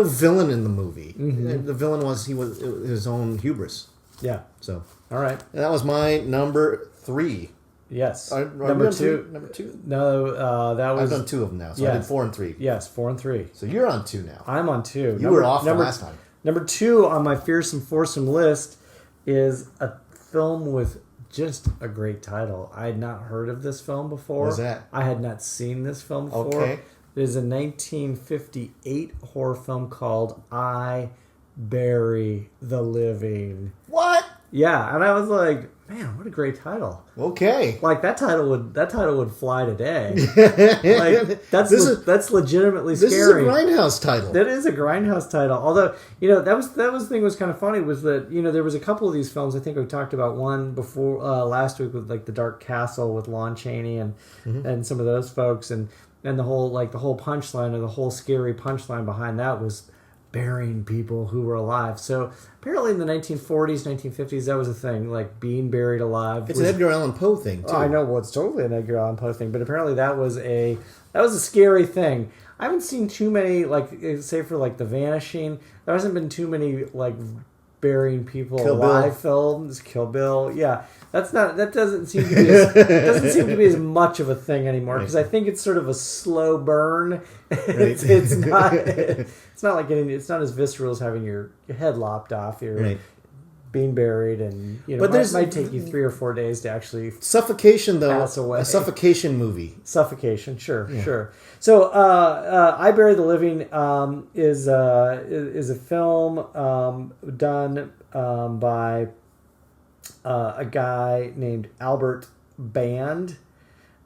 villain in the movie. Mm-hmm. The villain was his own hubris. Yeah. So All right. that was my number 3. Yes. Number two. No, that was. I've done 2 of them now, so I did 4 and 3. Yes, 4 and 3. So you're on 2 now. I'm on 2. You were off the last time. Number 2 on my fearsome foursome list is a film with just a great title. I had not heard of this film before. What's that? I had not seen this film before. Okay. It is a 1958 horror film called I Bury the Living. What? Yeah, and I was like, man, what a great title. Okay. Like that title would fly today. Like that's legitimately scary. This is a Grindhouse title. That is a Grindhouse title. Although, that was the thing was kind of funny was that, there was a couple of these films. I think we talked about one before last week with like The Dark Castle with Lon Chaney and some of those folks and the whole punchline or the whole scary punchline behind that was burying people who were alive. So apparently in the 1940s, 1950s, that was a thing, like being buried alive. It's an Edgar Allan Poe thing, too. I know, well, it's totally an Edgar Allan Poe thing, but apparently that was a scary thing. I haven't seen too many, like, say for like The Vanishing, there hasn't been too many like burying people alive films. Kill Bill, yeah. That doesn't seem to be as much of a thing anymore because I think it's sort of a slow burn. It's not as visceral as having your head lopped off. You're being buried, and but it might take you 3 or 4 days to actually suffocation though. Pass away. A suffocation movie. Suffocation, sure. So, I Bury the Living is a film done by a guy named Albert Band.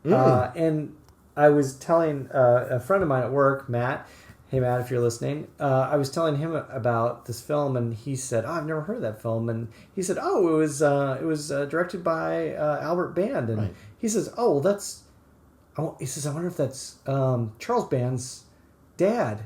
And I was telling a friend of mine at work, Matt, hey Matt, if you're listening, I was telling him about this film, and he said, "Oh, I've never heard of that film." And he said, "Oh, it was directed by Albert Band." And he says, "Oh, well, he says, I wonder if that's Charles Band's dad.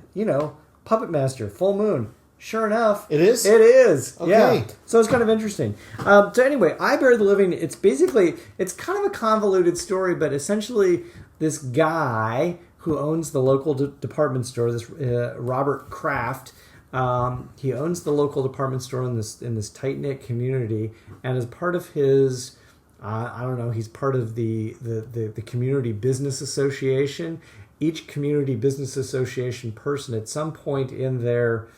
Puppet Master, Full Moon." Sure enough, it is. It is. Okay. Yeah. So it's kind of interesting. So anyway, I Bury the Living. It's kind of a convoluted story, but essentially, this guy who owns the local department store, this Robert Kraft, he owns the local department store in this tight knit community, and as part of his, I don't know, he's part of the community business association. Each community business association person, at some point in their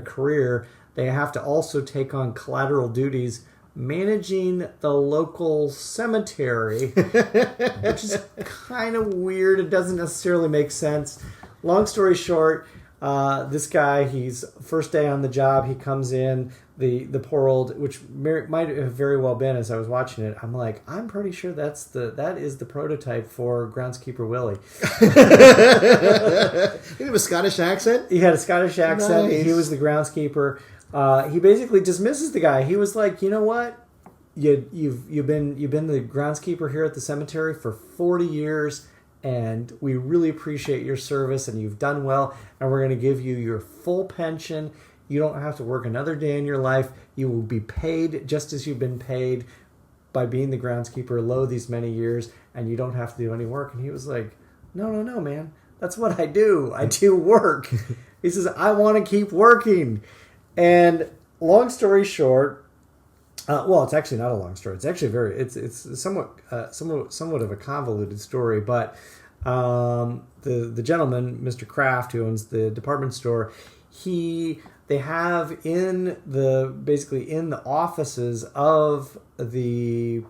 career, they have to also take on collateral duties managing the local cemetery, which is kind of weird. It doesn't necessarily make sense. Long story short, this guy, he's first day on the job, he comes in, the poor old, which might have very well been as I was watching it, I'm like, I'm pretty sure that is the prototype for Groundskeeper Willie. He had a Scottish accent? He had a Scottish accent. Nice. He was the groundskeeper. He basically dismisses the guy. He was like, you know what? You've been the groundskeeper here at the cemetery for 40 years, and we really appreciate your service, and you've done well, and we're going to give you your full pension. You don't have to work another day in your life. You will be paid just as you've been paid by being the groundskeeper low these many years, and you don't have to do any work. And he was like, no, man. That's what I do. I do work. He says, I want to keep working. And long story short, well, it's actually not a long story. It's actually it's somewhat of a convoluted story. But the gentleman, Mr. Kraft, who owns the department store, they have in the offices of the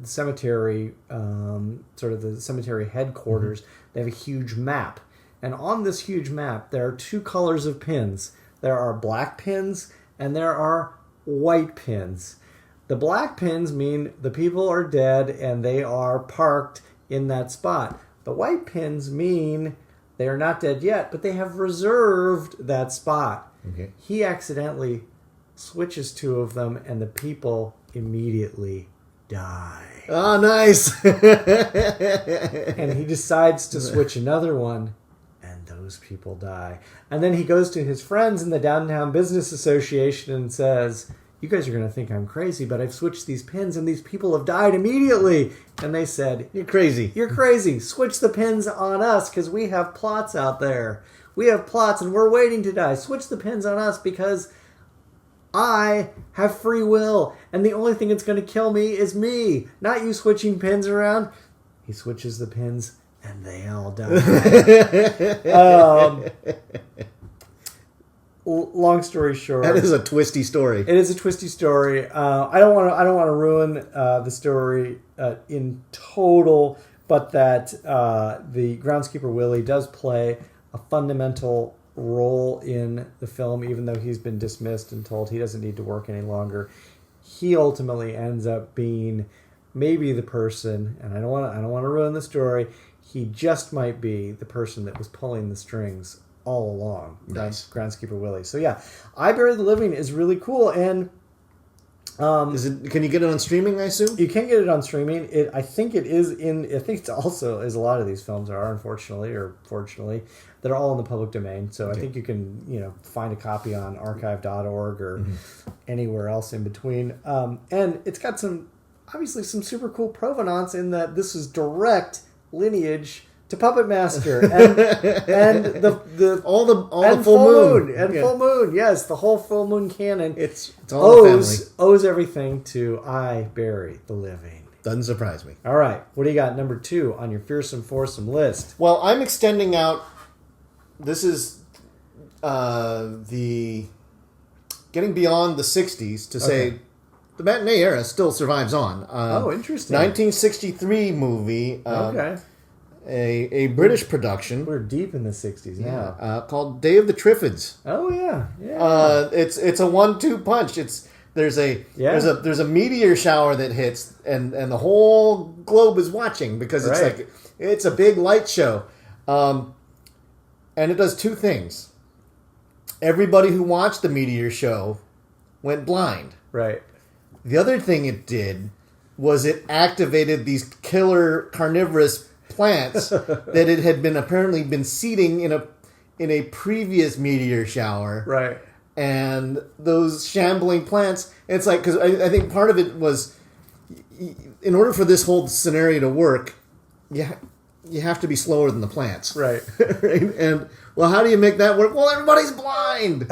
cemetery, sort of the cemetery headquarters, they have a huge map. And on this huge map, there are 2 colors of pins. There are black pins and there are white pins. The black pins mean the people are dead and they are parked in that spot. The white pins mean they are not dead yet, but they have reserved that spot. Okay. He accidentally switches two of them, and the people immediately die. Oh, nice. And he decides to switch another one, and those people die. And then he goes to his friends in the Downtown Business Association and says, you guys are going to think I'm crazy, but I've switched these pins and these people have died immediately. And they said, You're crazy. You're crazy. Switch the pins on us because we have plots out there. We have plots and we're waiting to die. Switch the pins on us because I have free will. And the only thing that's going to kill me is me, not you switching pins around. He switches the pins and they all die. Long story short, that is a twisty story. It is a twisty story. I don't want to ruin the story in total, but that the groundskeeper Willie does play a fundamental role in the film, even though he's been dismissed and told he doesn't need to work any longer. He ultimately ends up being maybe the person, and I don't want to ruin the story. He just might be the person that was pulling the strings all along. Nice. Groundskeeper Willie. So yeah, I Bury the Living is really cool, and can you get it on streaming, I assume? you can get it on streaming. I think it's also, as a lot of these films are, unfortunately or fortunately, that are all in the public domain. So I think you can find a copy on archive.org or anywhere else in between. And it's got obviously some super cool provenance in that this is direct lineage to Puppet Master and the all the full moon and full moon. Yes, the whole full moon canon. It's all the family. Owes everything to I Bury the Living. Doesn't surprise me. All right, what do you got? Number 2 on your fearsome foursome list. Well, I'm extending out. This is the getting beyond the 60s to say the Matinee Era still survives on. Interesting. 1963 movie. A British production. We're deep in the 60s now. Called Day of the Triffids. Oh yeah. It's a 1-2 punch. There's a meteor shower that hits and the whole globe is watching because it's a big light show. And it does two things. Everybody who watched the meteor show went blind. Right. The other thing it did was it activated these killer carnivorous plants that it had apparently been seeding in a previous meteor shower. Right. And those shambling plants, it's like, because I think part of it was, in order for this whole scenario to work, you have to be slower than the plants. Right. Right? And, well, how do you make that work? Well, everybody's blind.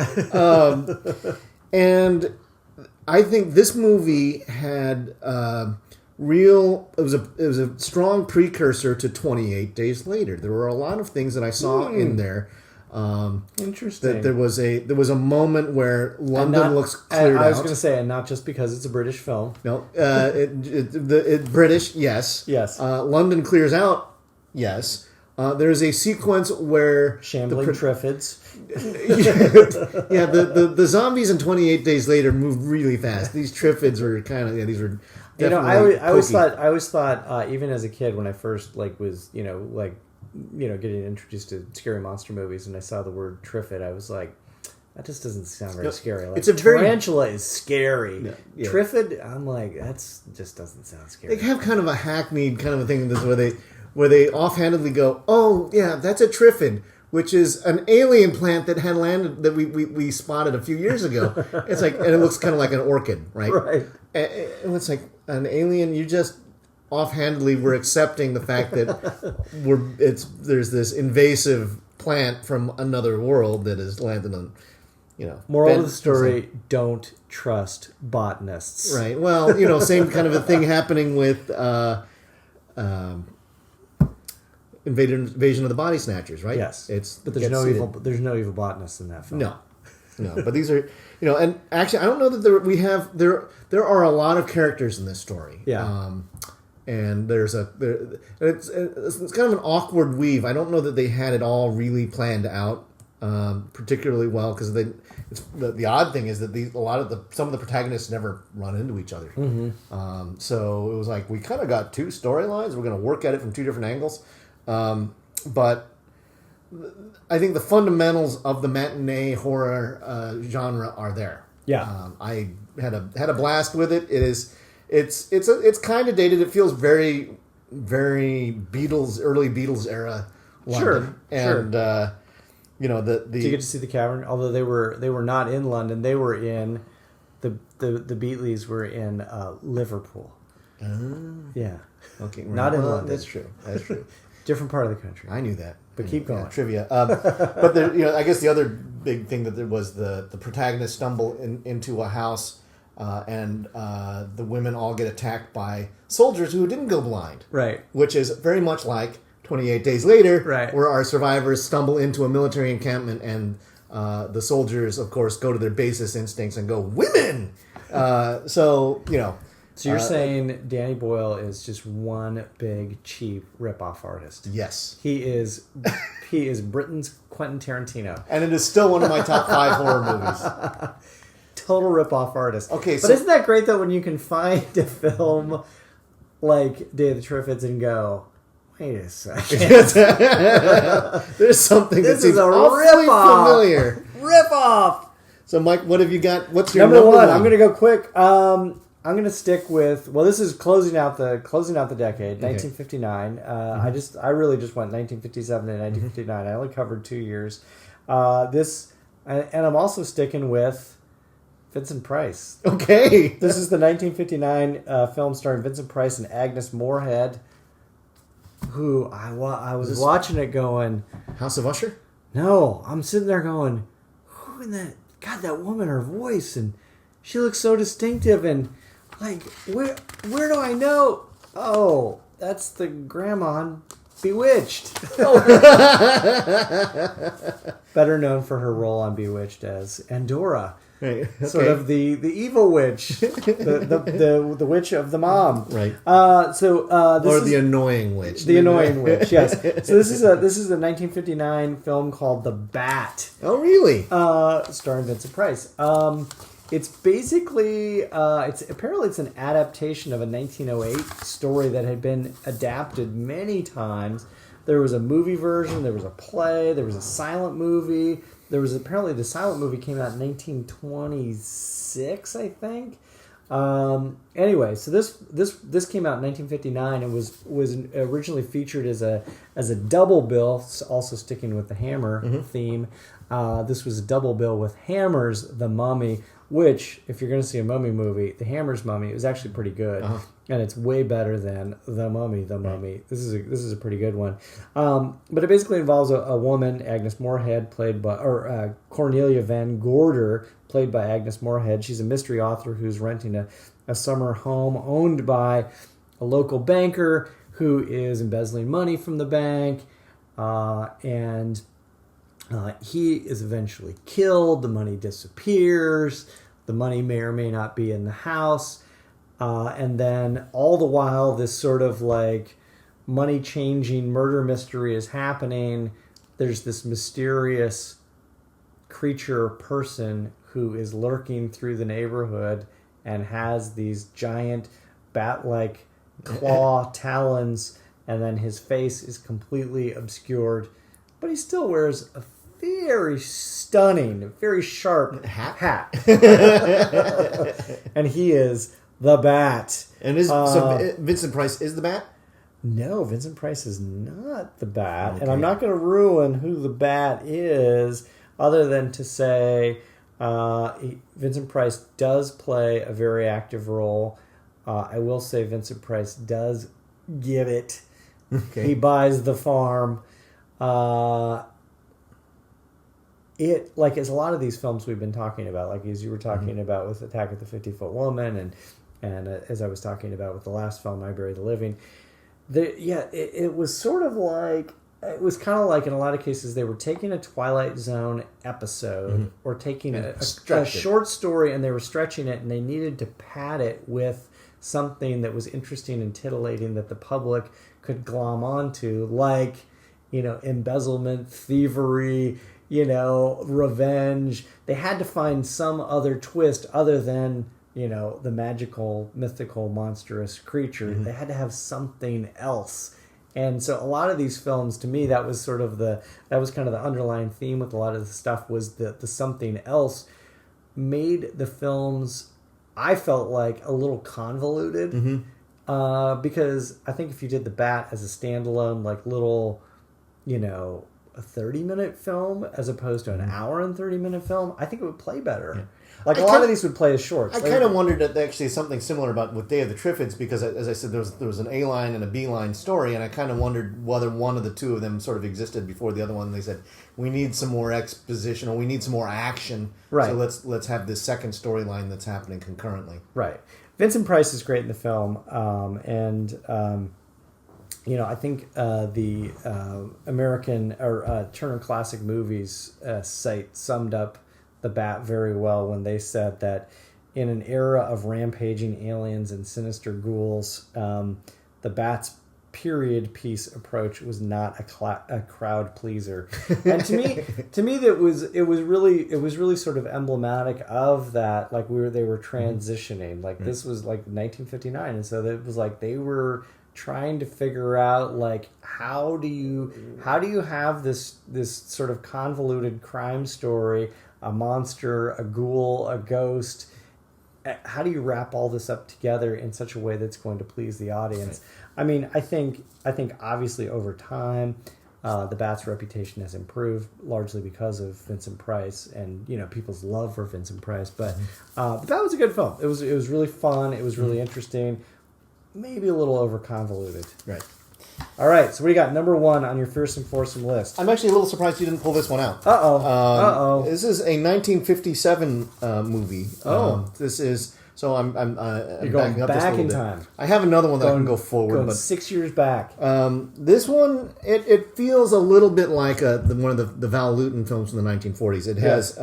And I think this movie had it was a strong precursor to 28 Days Later. There were a lot of things that I saw in there. Interesting. That there was a moment where London looks cleared out. I was going to say, and not just because it's a British film. No, British, yes. Yes. London clears out, yes. There's a sequence where shambling triffids. Yeah, the zombies in 28 Days Later moved really fast. These triffids were kind of these were. I always thought even as a kid when I first was getting introduced to scary monster movies and I saw the word triffid, I was like, that just doesn't sound very scary. Like, it's a tarantula is scary. Yeah. Triffid, I'm like, just doesn't sound scary. They have kind of a hackneyed kind of a thing where they offhandedly go, oh yeah, that's a triffid, which is an alien plant that had landed that we spotted a few years ago. It's like, and it looks kind of like an orchid, right? Right. And it's like an alien. You just offhandedly were accepting the fact that there's this invasive plant from another world that has landed on, Moral of the story: don't trust botanists. Right. Well, same kind of a thing happening with Invasion of the Body Snatchers, right? Yes. But there's no evil botanists in that film. No. But these are, and actually, I don't know that there are a lot of characters in this story. Yeah. And it's kind of an awkward weave. I don't know that they had it all really planned out. particularly well because the odd thing is that some of the protagonists never run into each other. So it was like we kind of got two storylines. We're going to work at it from two different angles, but I think the fundamentals of the matinee horror genre are there. Yeah, I had a blast with it. It's kind of dated. It feels very, very early Beatles era London. And sure. The Did you get to see the cavern? Although they were not in London, they were in the Beatles were in Liverpool. Yeah, okay, not in London. That's true. Different part of the country. I knew that. But keep going. Yeah, trivia. But I guess the other big thing that there was the protagonist stumble into a house, and the women all get attacked by soldiers who didn't go blind. Right. Which is very much like 28 Days Later, right, where our survivors stumble into a military encampment, and the soldiers, of course, go to their basest instincts and go, "Women!" So you're saying Danny Boyle is just one big cheap rip-off artist? Yes, he is Britain's Quentin Tarantino, and it is still one of my top 5 horror movies. Total rip-off artist. Okay, but isn't that great though when you can find a film like Day of the Triffids and go, wait a second, there's something that seems awfully familiar. Rip-off. So, Mike, what have you got? What's your number one? I'm going to go quick. I'm going to stick with. Well, this is closing out the decade, 1959. I really just went 1957 and 1959. I only covered 2 years. And I'm also sticking with Vincent Price. Okay. This is the 1959 film starring Vincent Price and Agnes Moorehead, who I was watching it going, House of Usher? No, I'm sitting there going, who in that? God, that woman, her voice, and she looks so distinctive, and like, where do I know? Oh, that's the grandma on Bewitched. Better known for her role on Bewitched as Andorra. Right. Okay. Sort of the evil witch, the witch of the mom, right? The annoying witch, the annoying witch. Yes. So this is a 1959 film called The Bat. Oh, really? Starring Vincent Price. It's basically it's an adaptation of a 1908 story that had been adapted many times. There was a movie version, there was a play, there was a silent movie. There was apparently the silent movie came out in 1926, I think. Anyway, so this came out in 1959 and was originally featured as a double bill, also sticking with the Hammer theme. This was a double bill with Hammer's The Mummy, which, if you're going to see a mummy movie, the Hammer's Mummy is actually pretty good, and it's way better than The Mummy. Right. This is a pretty good one, but it basically involves a woman, Agnes Moorehead, played by Cornelia Van Gorder, played by Agnes Moorehead. She's a mystery author who's renting a summer home owned by a local banker who is embezzling money from the bank, and he is eventually killed. The money disappears. The money may or may not be in the house. And then all the while, this sort of like money-changing murder mystery is happening. There's this mysterious creature person who is lurking through the neighborhood and has these giant bat-like claw talons, and then his face is completely obscured. But he still wears a very stunning, very sharp hat. And he is the Bat. And Vincent Price is the Bat? No, Vincent Price is not the Bat. Okay. And I'm not going to ruin who the Bat is, other than to say Vincent Price does play a very active role. I will say Vincent Price does get it. Okay. He buys the farm. As a lot of these films we've been talking about, like as you were talking about with Attack of the 50-Foot Woman, and as I was talking about with the last film, I Bury the Living, it was sort of like, it was kind of like in a lot of cases they were taking a Twilight Zone episode or taking a short story and they were stretching it, and they needed to pad it with something that was interesting and titillating that the public could glom onto, like, embezzlement, thievery, revenge. They had to find some other twist other than, the magical, mythical, monstrous creature. They had to have something else. And so a lot of these films, to me, that was kind of the underlying theme with a lot of the stuff, was the something else made the films, I felt like, a little convoluted. Because I think if you did The Bat as a standalone, like little, a 30-minute film as opposed to an hour and 30-minute film, I think it would play better. Yeah. Like a lot of these would play as shorts. I kind of wondered that actually something similar about with Day of the Triffids, because as I said, there was an A line and a B line story, and I kind of wondered whether one of the two of them sort of existed before the other one. They said, we need some more exposition, or we need some more action. Right. So let's have this second storyline that's happening concurrently. Right. Vincent Price is great in the film, I think the American or Turner Classic Movies site summed up The Bat very well when they said that in an era of rampaging aliens and sinister ghouls, The Bat's period piece approach was not a crowd pleaser. And to me, it was really sort of emblematic of that. Like they were transitioning. Like this was like 1959, and so it was like they were trying to figure out, like, how do you have this sort of convoluted crime story, a monster, a ghoul, a ghost. How do you wrap all this up together in such a way that's going to please the audience? I mean, I think obviously over time, the Bat's reputation has improved largely because of Vincent Price and people's love for Vincent Price. But The Bat was a good film. It was really fun. It was really interesting. Maybe a little over convoluted. Right. All right, so what do you got? Number 1 on your fearsome foursome list. I'm actually a little surprised you didn't pull this one out. This is a 1957 movie. This is I'm You're going back in time. I have another one that I can go forward, but 6 years back. This one it feels a little bit like one of the Val Lewton films from the 1940s. It has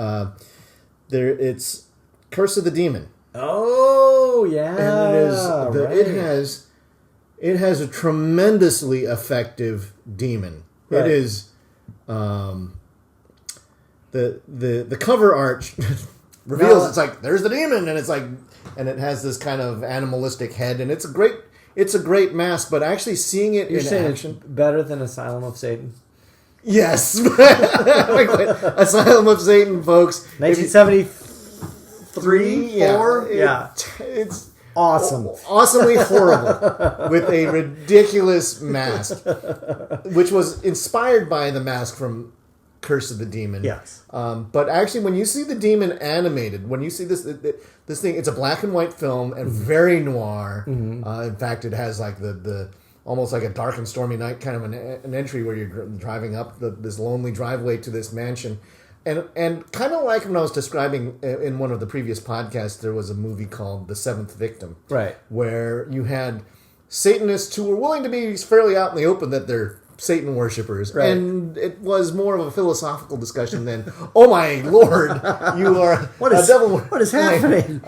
it's Curse of the Demon. Oh yeah, and it has a tremendously effective demon. Right. It is the cover art reveals it's like there's the demon, and it's like, and it has this kind of animalistic head, and it's a great mask. But actually seeing it in action, it's better than Asylum of Satan. Yes, Asylum of Satan, folks. 1973, 4. It's awesome. Awesomely horrible with a ridiculous mask, which was inspired by the mask from Curse of the Demon. Yes. But actually, when you see the demon animated, when you see this thing, it's a black and white film and very noir. In fact, it has like the almost like a dark and stormy night kind of an entry where you're driving up this lonely driveway to this mansion. And kind of like when I was describing in one of the previous podcasts, there was a movie called The Seventh Victim. Right. Where you had Satanists who were willing to be fairly out in the open that they're Satan worshippers. Right. And it was more of a philosophical discussion than, oh my Lord, you are a devil. What is happening?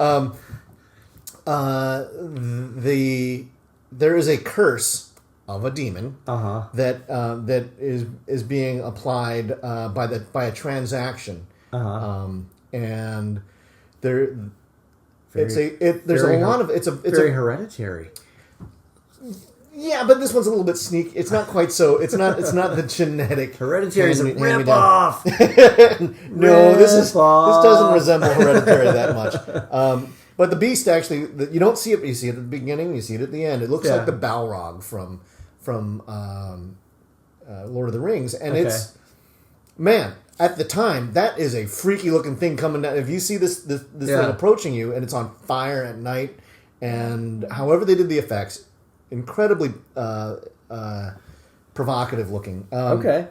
There is a curse of a demon that is being applied by a transaction, and it's very hereditary. Yeah, but this one's a little bit sneaky. It's not quite so. It's not the genetic. Hereditary is a rip-off. No, this doesn't resemble Hereditary that much. But the beast actually, you don't see it, but you see it at the beginning. You see it at the end. It looks like the Balrog from Lord of the Rings, and it's, man, at the time, that is a freaky looking thing coming down. If you see this thing approaching you, and it's on fire at night, and however they did the effects, incredibly provocative looking. Okay.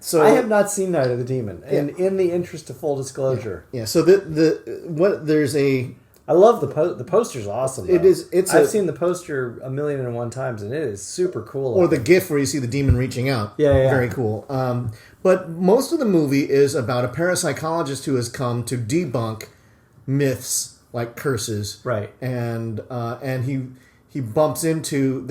So I have not seen Night of the Demon, and in the interest of full disclosure, So there's a. I love the poster's awesome. Though. It is. I've seen the poster 1,000,001 times, and it is super cool. Or the GIF where you see the demon reaching out. Yeah. Very cool. But most of the movie is about a parapsychologist who has come to debunk myths like curses. Right. And he bumps into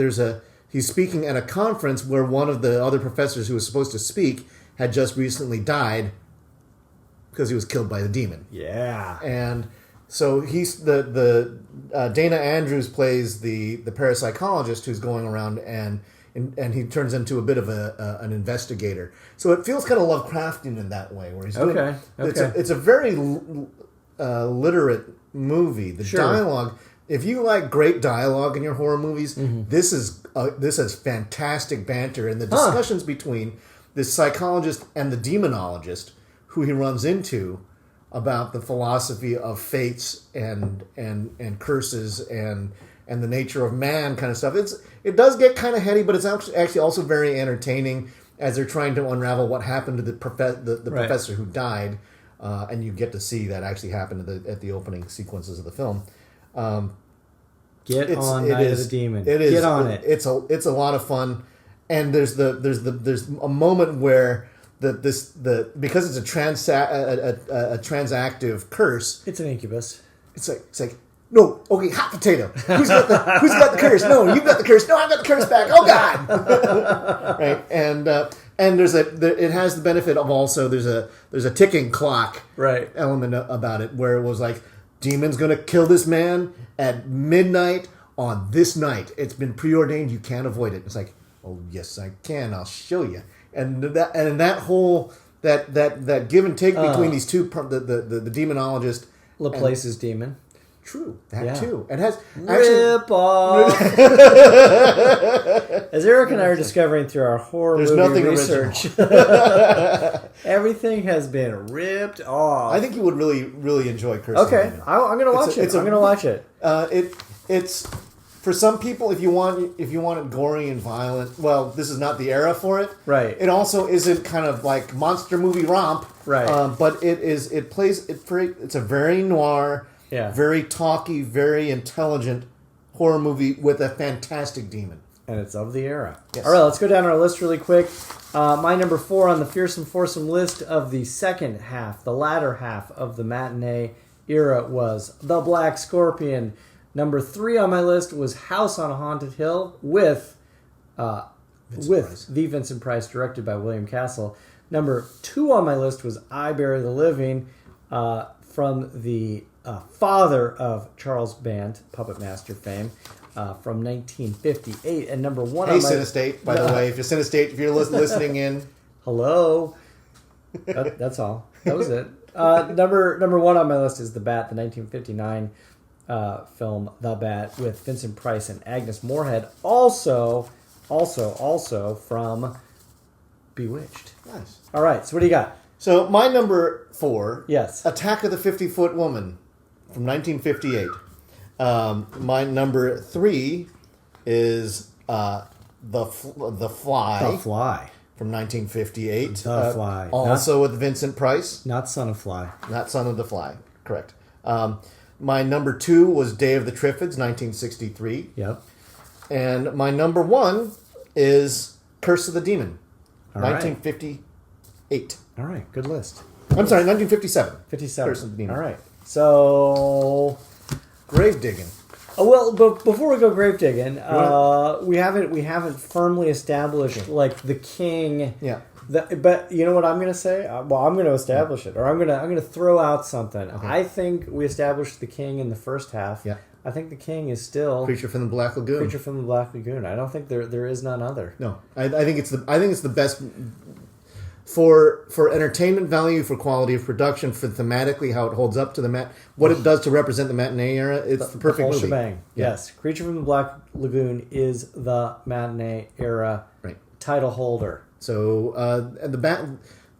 he's speaking at a conference where one of the other professors who was supposed to speak had just recently died because he was killed by the demon. Yeah. And so he's Dana Andrews plays the parapsychologist who's going around and he turns into a bit of an investigator. So it feels kind of Lovecraftian in that way, where he's doing. Okay. It's a very literate movie. The dialogue. If you like great dialogue in your horror movies, this has fantastic banter, and the discussions between this psychologist and the demonologist who he runs into about the philosophy of fates and curses and the nature of man kind of stuff. It does get kind of heady, but it's actually also very entertaining as they're trying to unravel what happened to the professor who died, and you get to see that actually happen at the opening sequences of the film. Get on Night of the Demon. It is. Get on it. It's a lot of fun, and there's a moment where because it's a transactive curse. It's an incubus. It's like no, okay, hot potato. Who's got the curse? No, you've got the curse. No, I've got the curse back. Oh God! Right, and it has the benefit of also there's a ticking clock element about it where it was like, demon's gonna kill this man at midnight on this night. It's been preordained. You can't avoid it. It's like, oh yes, I can. I'll show you. And that whole that give and take between these two, the demonologist, Laplace's demon. True, that too. It has rip off. As Eric and I are discovering through our horror movie research, everything has been ripped off. I think you would really enjoy Curse. Okay, I'm going to watch it. I'm going to watch it. It's for some people, if you want it gory and violent. Well, this is not the era for it. Right. It also isn't kind of like monster movie romp. Right. But it's a very noir. Yeah. Very talky, very intelligent horror movie with a fantastic demon. And it's of the era. Yes. All right, let's go down our list really quick. My number 4 on the Fearsome Foursome list of the second half, the latter half of the Matinee Era was The Black Scorpion. Number 3 on my list was House on a Haunted Hill with the Vincent Price, directed by William Castle. Number 2 on my list was I Bury the Living from the father of Charles Band, Puppet Master fame, from 1958. And number 1 on my... Hey, Cinestate, by the way. If you're Cinestate, if you're listening in... Hello. That's all. That was it. Number 1 on my list is The Bat, the 1959 film The Bat with Vincent Price and Agnes Moorehead. Also from Bewitched. Nice. All right, so what do you got? So my number 4, yes, Attack of the 50-Foot Woman from 1958. My number 3 is The Fly. The Fly from 1958. The Fly. Also with Vincent Price. Not Son of Fly. Not Son of the Fly. Correct. My number 2 was Day of the Triffids, 1963. Yep. And my number 1 is Curse of the Demon, 1958. All right, good list. I'm sorry, 1957. 57. Curse of the Demon. All right. So, grave digging. Well, but before we go grave digging, we haven't firmly established like the king. Yeah. But you know what I'm going to say? Well, I'm going to establish it, or I'm going to throw out something. Okay. I think we established the king in the first half. Yeah. I think the king is still Creature from the Black Lagoon. Creature from the Black Lagoon. I don't think there is none other. No, I think it's the best for entertainment value, for quality of production, for thematically how it holds up to what it does to represent the Matinee Era. It's the perfect movie. Shebang. Yeah. Yes, Creature from the Black Lagoon is the Matinee Era title holder. So at the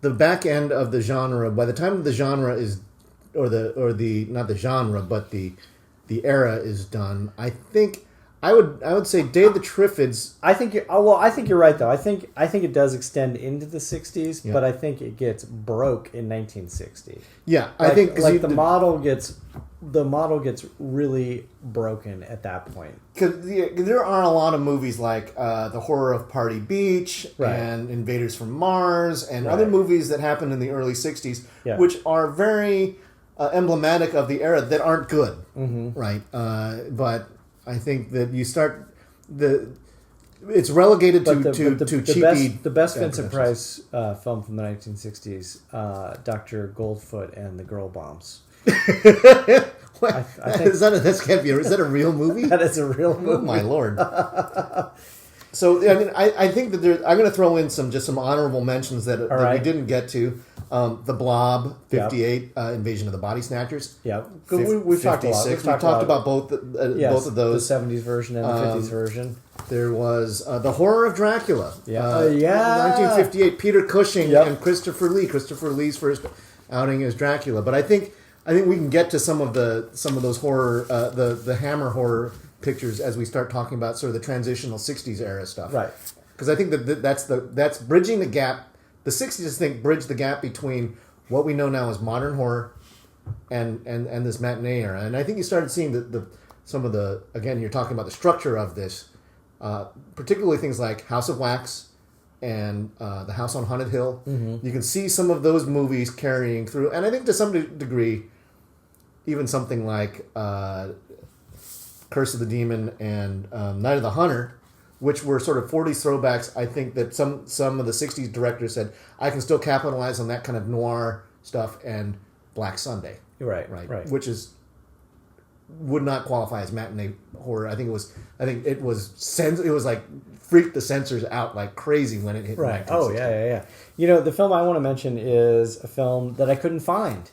back end of the genre, by the time the genre is, or the not the genre, but the era is done, I think I would say Day of the Triffids. I think you're right though. I think it does extend into the 60s, but I think it gets broke in 1960. Yeah, I think the model gets really broken at that point. Because there are a lot of movies like The Horror of Party Beach and Invaders from Mars and other movies that happened in the early 60s, which are very emblematic of the era that aren't good, right? But I think that you start it's relegated to the cheapy. The best Vincent Price film from the 1960s, Dr. Goldfoot and the Girl Bombs. I think is that a real movie? That is a real movie. Oh my lord! So I mean, I think that I'm going to throw in some honorable mentions that we didn't get to. The Blob, 58, Invasion of the Body Snatchers. Yeah, we've talked a lot. We've talked about both of those. The 70s version and the 50s version. There was The Horror of Dracula. Yeah. 1958, Peter Cushing and Christopher Lee. Christopher Lee's first outing as Dracula. But I think we can get to some of those horror, the Hammer horror pictures as we start talking about sort of the transitional 60s era stuff. Right. Because I think that's bridging the gap. The 60s, I think, bridged the gap between what we know now as modern horror and this matinee era. And I think you started seeing some of the, again, you're talking about the structure of this, particularly things like House of Wax and The House on Haunted Hill. Mm-hmm. You can see some of those movies carrying through. And I think to some degree, even something like Curse of the Demon and Night of the Hunter, which were sort of 40s throwbacks. I think that some of the 60s directors said, I can still capitalize on that kind of noir stuff and Black Sunday. Right. Which would not qualify as matinee horror. I think it was like freaked the censors out like crazy when it hit. Right. Oh yeah. You know, the film I want to mention is a film that I couldn't find.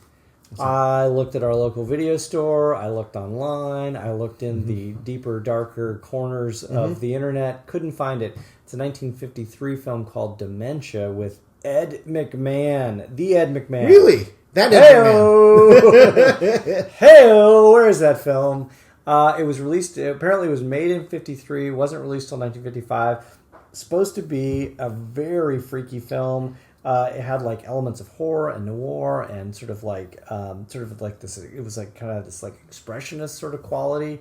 I looked at our local video store. I looked online. I looked in the deeper, darker corners of the internet. Couldn't find it. It's a 1953 film called Dementia with Ed McMahon. The Ed McMahon. Really? That Ed McMahon. Hey-o! Where is that film? It was released. Apparently, it was made in 53. Wasn't released till 1955. Supposed to be a very freaky film. It had like elements of horror and noir and sort of like this. It was like kind of this like expressionist sort of quality.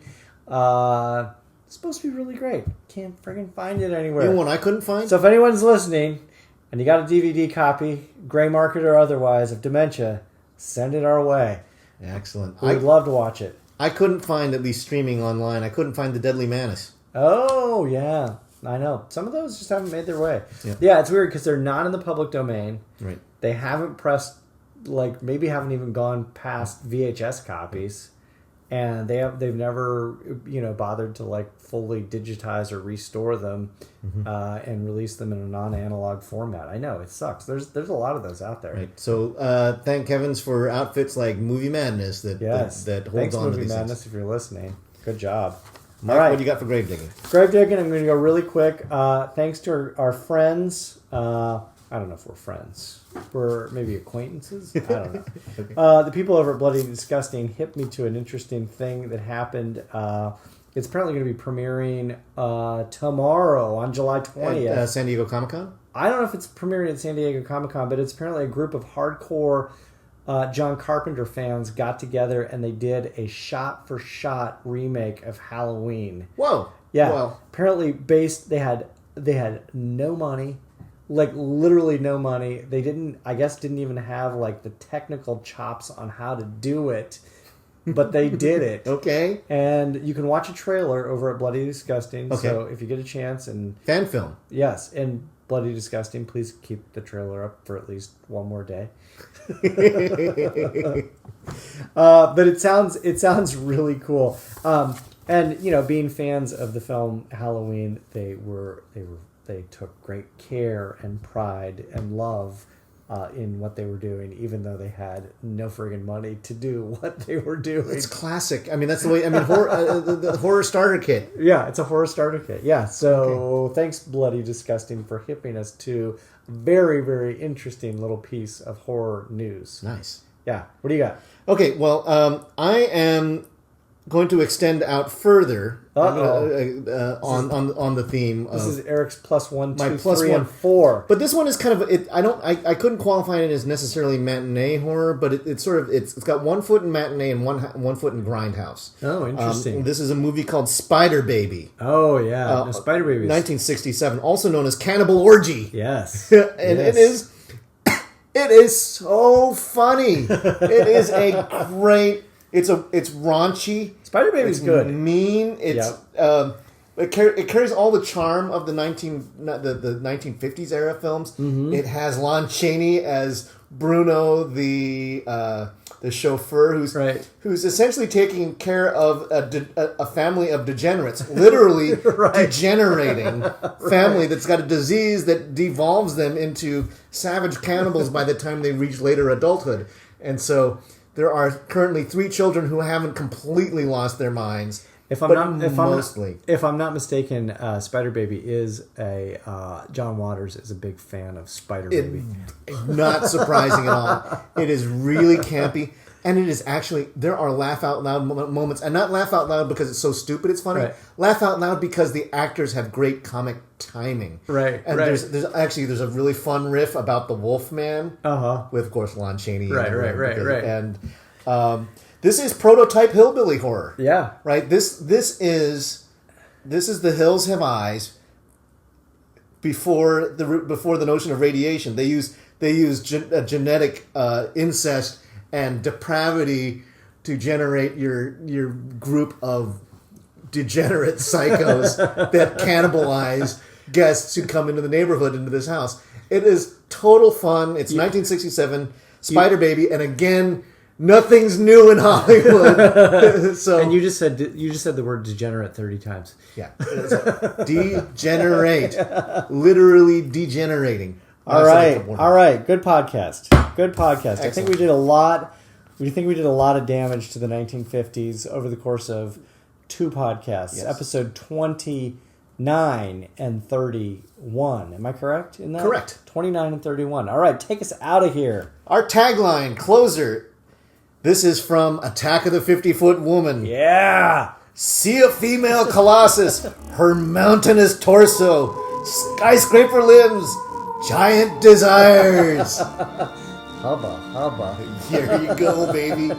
It's supposed to be really great. Can't friggin' find it anywhere. You know what I couldn't find? So if anyone's listening and you got a DVD copy, gray market or otherwise, of Dementia, send it our way. Excellent. We would love to watch it. I couldn't find, at least streaming online, I couldn't find the Deadly Mantis. Oh yeah. I know. Some of those just haven't made their way. Yeah, it's weird because they're not in the public domain. Right. They haven't pressed, like, maybe haven't even gone past VHS copies. And they've never, bothered to, like, fully digitize or restore them and release them in a non-analog format. I know, it sucks. There's a lot of those out there. Right. So, thank heavens for outfits like Movie Madness that holds Thanks, on to Movie these Madness, if you're listening. Good job. Mark, all right. What do you got for grave digging? Grave digging, I'm going to go really quick. Thanks to our friends. I don't know if we're friends. We're maybe acquaintances. I don't know. Okay. The people over at Bloody Disgusting hit me to an interesting thing that happened. It's apparently going to be premiering tomorrow on July 20th. At San Diego Comic-Con? I don't know if it's premiering at San Diego Comic-Con, but it's apparently a group of hardcore John Carpenter fans got together and they did a shot-for-shot remake of Halloween. Whoa! Yeah. Whoa. Apparently, they had no money, like literally no money. They didn't even have like the technical chops on how to do it, but they did it. Okay. And you can watch a trailer over at Bloody Disgusting. Okay. So if you get a chance, and fan film. Yes, and Bloody Disgusting, please keep the trailer up for at least one more day. But it sounds really cool. And being fans of the film Halloween, they took great care and pride and love in what they were doing, even though they had no friggin' money to do what they were doing. It's classic. I mean, that's the way. I mean, horror, the horror starter kit. Yeah, it's a horror starter kit. Yeah. So Thanks, Bloody Disgusting, for hipping us to a very, very interesting little piece of horror news. Nice. Yeah. What do you got? Okay. Well, I am going to extend out further on the theme. This is Eric's plus one, two, plus three, one. and 4. But this one is kind of I couldn't qualify it as necessarily matinee horror, but it's got 1 foot in matinee and one foot in grindhouse. Oh, interesting. This is a movie called Spider Baby. Oh yeah, Spider Baby, 1967, also known as Cannibal Orgy. Yes, and yes. It is so funny. It is a great. It's raunchy. Spider Baby's good. Mean. It's it carries all the charm of the 1950s era films. Mm-hmm. It has Lon Chaney as Bruno, the chauffeur, who's essentially taking care of a family of degenerates, literally degenerating family that's got a disease that devolves them into savage cannibals by the time they reach later adulthood. And so there are currently 3 children who haven't completely lost their minds. If I'm not mistaken, Spider Baby is John Waters is a big fan of Spider Baby. Not surprising at all. It is really campy, and it is actually, there are laugh out loud moments, and not laugh out loud because it's so stupid it's funny. Right. Laugh out loud because the actors have great comic timing. Right. And there's a really fun riff about the Wolfman. With, of course, Lon Chaney. Right. And this is prototype hillbilly horror. Yeah. Right? This is The Hills Have Eyes before the notion of radiation. They use genetic incest and depravity to generate your group of degenerate psychos that cannibalize guests who come into the neighborhood, into this house. It is total fun. It's 1967, Spider Baby, and again, nothing's new in Hollywood. And you just said the word degenerate 30 times. Yeah. Degenerate. Literally degenerating. All right. Good podcast. Excellent. I think we did a lot. We think we did a lot of damage to the 1950s over the course of 2 podcasts. Yes. Episode 29 and 31. Am I correct in that? Correct. 29 and 31. All right, take us out of here. Our tagline, closer. This is from Attack of the 50-Foot Woman. Yeah. See a female colossus, her mountainous torso, skyscraper limbs, giant desires. Hubba. Here you go, baby.